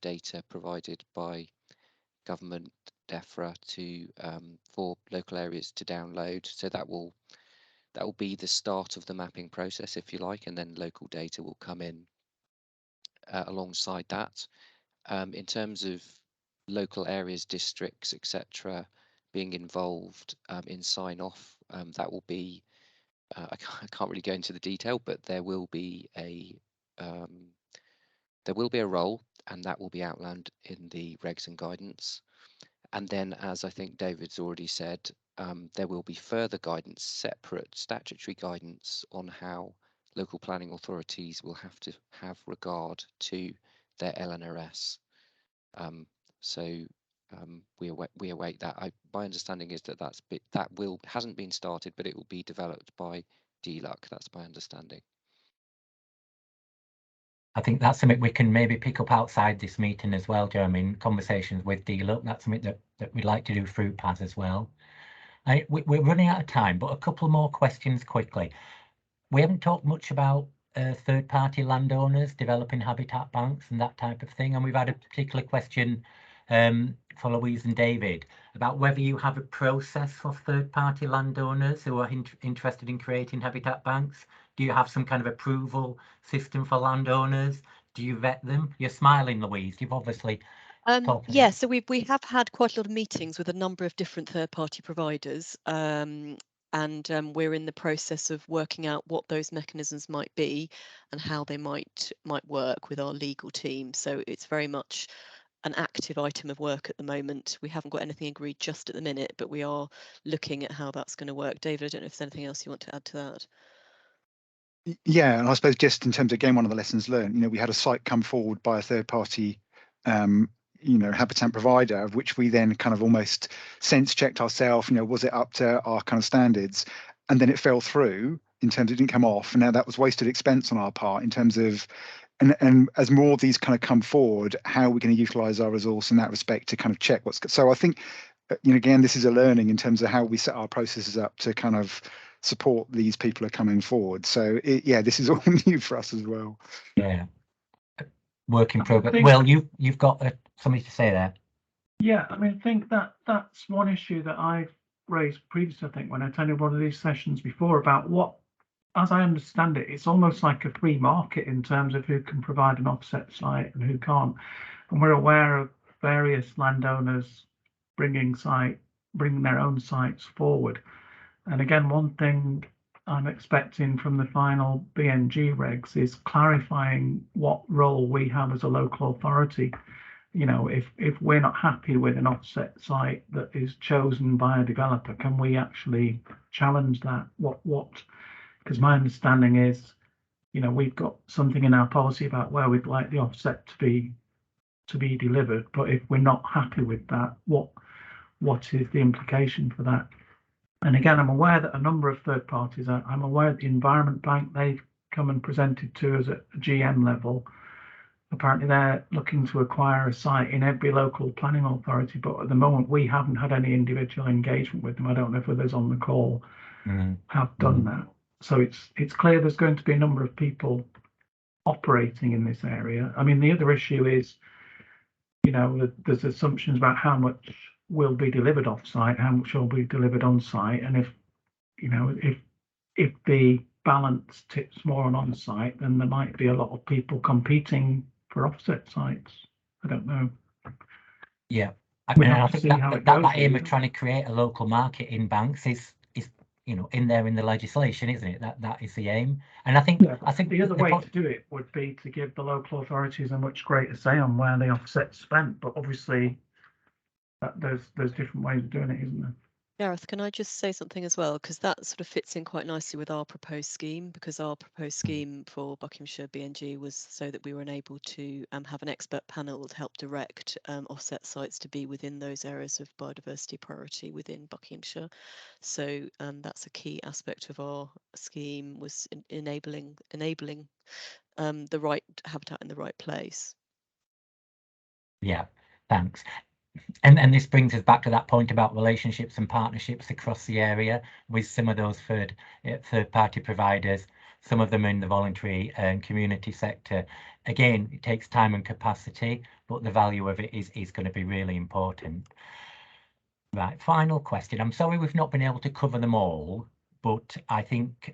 Speaker 6: data provided by government, DEFRA, for local areas to download. So that will be the start of the mapping process, if you like, and then local data will come in alongside that. In terms of local areas, districts, etc., being involved in sign off, that will be I can't really go into the detail, but there will be a role, and that will be outlined in the regs and guidance. And then, as I think David's already said, there will be further guidance, separate statutory guidance on how local planning authorities will have to have regard to their LNRS. We await that. My understanding is that hasn't been started, but it will be developed by DLUC. That's my understanding.
Speaker 1: I think that's something we can maybe pick up outside this meeting as well, Jeremy, in conversations with DLUP. That's something that we'd like to do through PAS as well. We're running out of time, but a couple more questions quickly. We haven't talked much about third-party landowners developing habitat banks and that type of thing, and we've had a particular question for Louise and David about whether you have a process for third-party landowners who are interested in creating habitat banks. Do you have some kind of approval system for landowners? Do you vet them? You're smiling, Louise. You've obviously
Speaker 11: yeah, so we have had quite a lot of meetings with a number of different third-party providers, and we're in the process of working out what those mechanisms might be and how they might work with our legal team. So it's very much an active item of work at the moment. We haven't got anything agreed just at the minute, but we are looking at how that's going to work. David, I don't know if there's anything else you want to add to that.
Speaker 10: Yeah, and I suppose just in terms of, again, one of the lessons learned, we had a site come forward by a third party habitat provider, of which we then kind of almost sense checked ourselves, was it up to our kind of standards? And then it fell through in terms of it didn't come off. And now that was wasted expense on our part in terms of, and as more of these kind of come forward, how are we going to utilize our resource in that respect to kind of check what's good. So I think, again, this is a learning in terms of how we set our processes up to kind of support these people who are coming forward. So yeah, this is all new for us as well.
Speaker 1: Yeah. Work in progress. Well, you've got something to say there.
Speaker 8: Yeah, I mean, I think that's one issue that I've raised previously, I think, when I attended one of these sessions before, about what, as I understand it, it's almost like a free market in terms of who can provide an offset site and who can't. And we're aware of various landowners bringing their own sites forward. And again, one thing I'm expecting from the final BNG regs is clarifying what role we have as a local authority. If we're not happy with an offset site that is chosen by a developer, can we actually challenge that? What? Because my understanding is, we've got something in our policy about where we'd like the offset to be delivered. But if we're not happy with that, what is the implication for that? And again, I'm aware that a number of third parties, I'm aware the Environment Bank, they've come and presented to us at a GM level. Apparently they're looking to acquire a site in every local planning authority, but at the moment we haven't had any individual engagement with them. I don't know if others on the call have done that. So it's clear there's going to be a number of people operating in this area. I mean, the other issue is, there's assumptions about how much will be delivered off-site, how much will be delivered on-site, and if the balance tips more on site, then there might be a lot of people competing for offset sites. I don't know.
Speaker 1: Yeah, I think that aim of trying to create a local market in banks is in there in the legislation, isn't it? That is the aim. And I think
Speaker 8: the other way to do it would be to give the local authorities a much greater say on where the offset's spent. But obviously, there's different ways of doing it, isn't there?
Speaker 11: Gareth, can I just say something as well? Because that sort of fits in quite nicely with our proposed scheme, because our proposed scheme for Buckinghamshire BNG was so that we were able to have an expert panel to help direct offset sites to be within those areas of biodiversity priority within Buckinghamshire. So that's a key aspect of our scheme, was enabling the right habitat in the right place.
Speaker 1: Yeah, thanks. And this brings us back to that point about relationships and partnerships across the area with some of those third-party providers, some of them in the voluntary and community sector. Again, it takes time and capacity, but the value of it is going to be really important. Right, final question. I'm sorry we've not been able to cover them all, but I think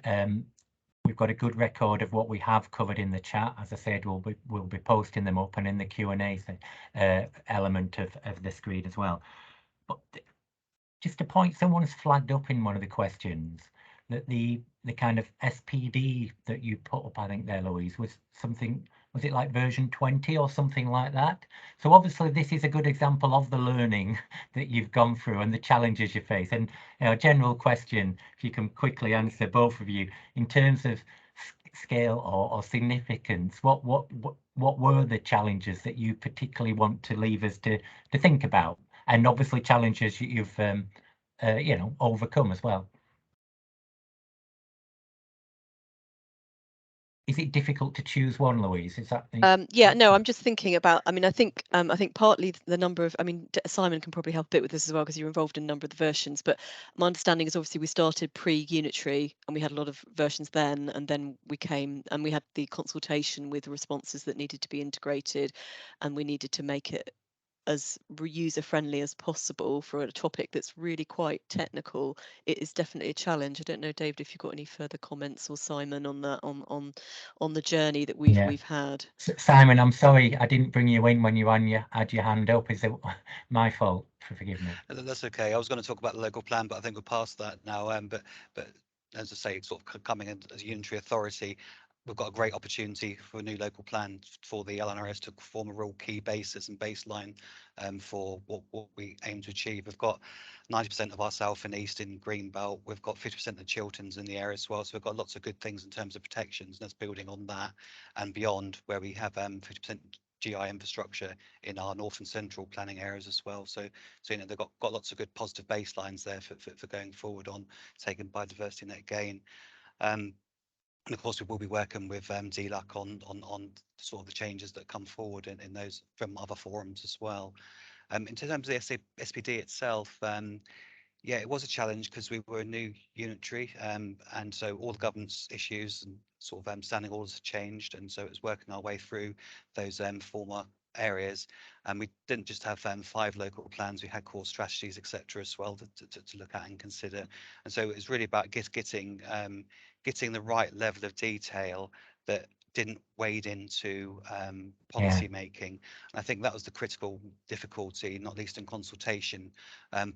Speaker 1: we've got a good record of what we have covered in the chat. As I said, we'll be posting them up and in the Q&A element of the screen as well. But just a point, someone's flagged up in one of the questions that the kind of SPD that you put up, I think there, Louise, was something, was it like version 20 or something like that? So obviously this is a good example of the learning that you've gone through and the challenges you face. And a general question, if you can quickly answer, both of you, in terms of scale or significance, what were the challenges that you particularly want to leave us to think about? And obviously challenges you've overcome as well. is it difficult to choose one, Louise? Is that
Speaker 11: yeah, no, I'm just thinking about, I mean, I think partly the number of, I mean, Simon can probably help a bit with this as well because you're involved in a number of the versions, but my understanding is obviously we started pre-unitary and we had a lot of versions then, and then we came and we had the consultation with responses that needed to be integrated, and we needed to make it as user friendly as possible for a topic that's really quite technical. It is definitely a challenge. I don't know, David, if you've got any further comments, or Simon, on that, on the journey that we've had.
Speaker 1: Simon, I'm sorry I didn't bring you in when you had your hand up. Is it my fault? Forgive me.
Speaker 12: That's okay. I was going to talk about the local plan, but I think we're past that now. But as I say, sort of coming in as a unitary authority, we've got a great opportunity for a new local plan for the LNRS to form a real key basis and baseline for what we aim to achieve. We've got 90% of our south and east in Greenbelt. We've got 50% of the Chilterns in the area as well. So we've got lots of good things in terms of protections, and that's building on that and beyond, where we have 50% GI infrastructure in our north and central planning areas as well. So you know, they've got lots of good positive baselines there for going forward on taking biodiversity net gain. And of course, we will be working with DLUC on sort of the changes that come forward in those from other forums as well. In terms of the SPD itself, yeah, it was a challenge because we were a new unitary, and so all the governance issues and sort of standing orders have changed, and so it's working our way through those former areas. And we didn't just have 5 local plans, we had core strategies, etc. as well to look at and consider. And so it's really about getting the right level of detail that didn't wade into policy making. And I think that was the critical difficulty, not least in consultation,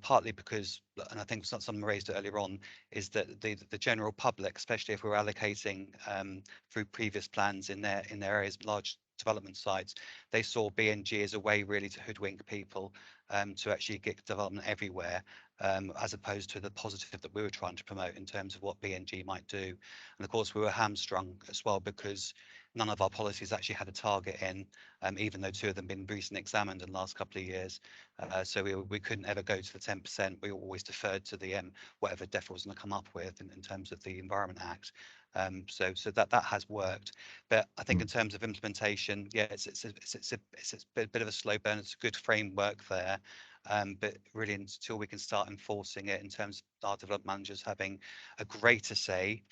Speaker 12: partly because, and I think someone raised it earlier on, is that the general public, especially if we're allocating through previous plans in their areas, large development sites, they saw BNG as a way really to hoodwink people to actually get development everywhere, as opposed to the positive that we were trying to promote in terms of what BNG might do. And of course, we were hamstrung as well because none of our policies actually had a target in, even though 2 of them been recently examined in the last couple of years. So we couldn't ever go to the 10%. We always deferred to the whatever DEFRA was going to come up with in terms of the Environment Act. So that has worked, but I think in terms of implementation, yeah, it's a bit of a slow burn. It's a good framework there, but really until we can start enforcing it in terms of our development managers having a greater say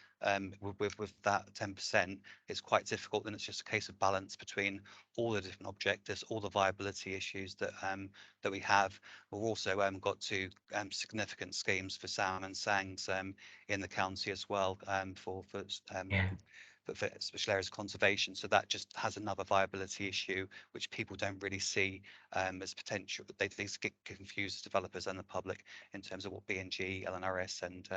Speaker 12: with that 10%, it's quite difficult. Then it's just a case of balance between all the different objectives, all the viability issues that we have. We've also got 2 significant schemes for salmon and sangs in the county as well, for special areas of conservation. So that just has another viability issue, which people don't really see as potential. They get confused as developers and the public in terms of what BNG, LNRS and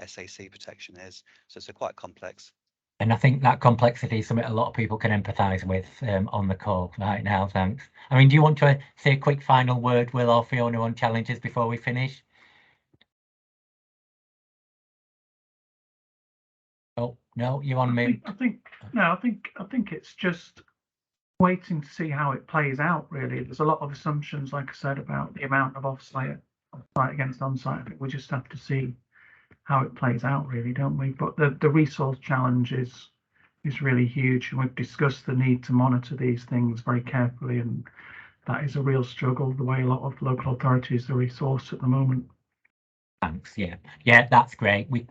Speaker 12: SAC protection is. So it's quite complex.
Speaker 1: And I think that complexity is something a lot of people can empathise with on the call right now. Thanks. I mean, do you want to say a quick final word, Will or Fiona, on challenges before we finish? Oh no, you're on mute.
Speaker 8: I think it's just waiting to see how it plays out. Really, there's a lot of assumptions, like I said, about the amount of offsite against onsite. I think we just have to see how it plays out, really, don't we? But the resource challenge is really huge, and we've discussed the need to monitor these things very carefully, and that is a real struggle, the way a lot of local authorities are resourced at the moment.
Speaker 1: Thanks. Yeah, that's great. We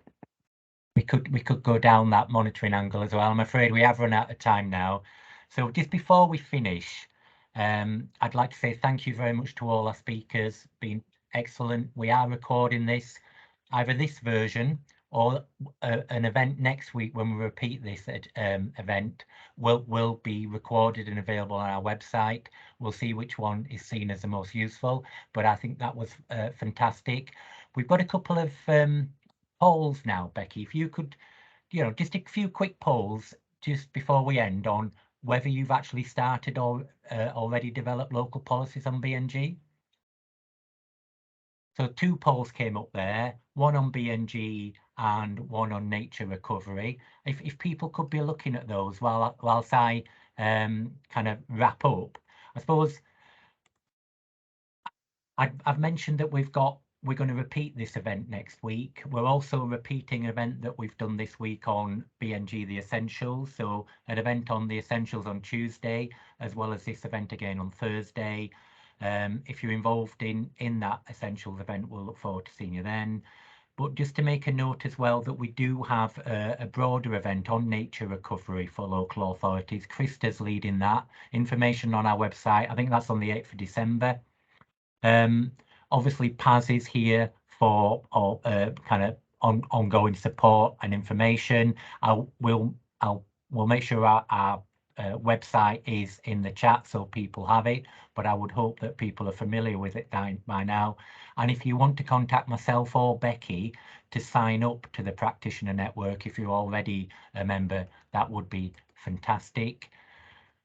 Speaker 1: could go down that monitoring angle as well. I'm afraid we have run out of time now. So just before we finish, I'd like to say thank you very much to all our speakers. Been excellent. We are recording this, either this version or an event next week when we repeat this event will be recorded and available on our website. We'll see which one is seen as the most useful, but I think that was fantastic. We've got a couple of polls now, Becky. If you could, just a few quick polls just before we end on whether you've actually started or already developed local policies on BNG. So 2 polls came up there, one on BNG and one on nature recovery. If people could be looking at those whilst I kind of wrap up, I suppose I've mentioned that we've got we're going to repeat this event next week. We're also repeating an event that we've done this week on BNG The Essentials. So an event on The Essentials on Tuesday, as well as this event again on Thursday. If you're involved in that Essentials event, we'll look forward to seeing you then. But just to make a note as well that we do have a broader event on nature recovery for local authorities. Krista's leading that. Information on our website. I think that's on the 8th of December. Obviously, Paz is here for kind of ongoing support and information. We'll make sure our website is in the chat so people have it, but I would hope that people are familiar with it by now. And if you want to contact myself or Becky to sign up to the practitioner network, if you're already a member, that would be fantastic.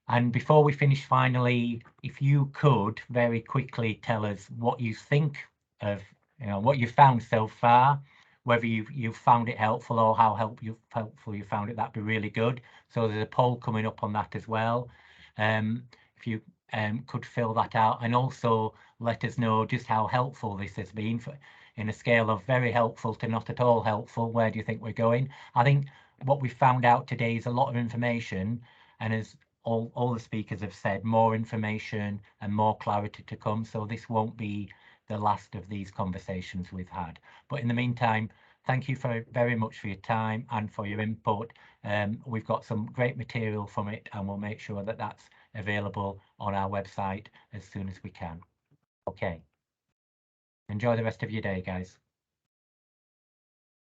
Speaker 1: And before we finish, finally, if you could very quickly tell us what you think of, what you've found so far, whether you've found it helpful or how helpful you found it, that'd be really good. So there's a poll coming up on that as well. If you could fill that out, and also let us know just how helpful this has been in a scale of very helpful to not at all helpful. Where do you think we're going? I think what we found out today is a lot of information, and as all the speakers have said, more information and more clarity to come. So this won't be the last of these conversations we've had. But in the meantime, thank you very much for your time and for your input. We've got some great material from it, and we'll make sure that that's available on our website as soon as we can. Okay. Enjoy the rest of your day, guys.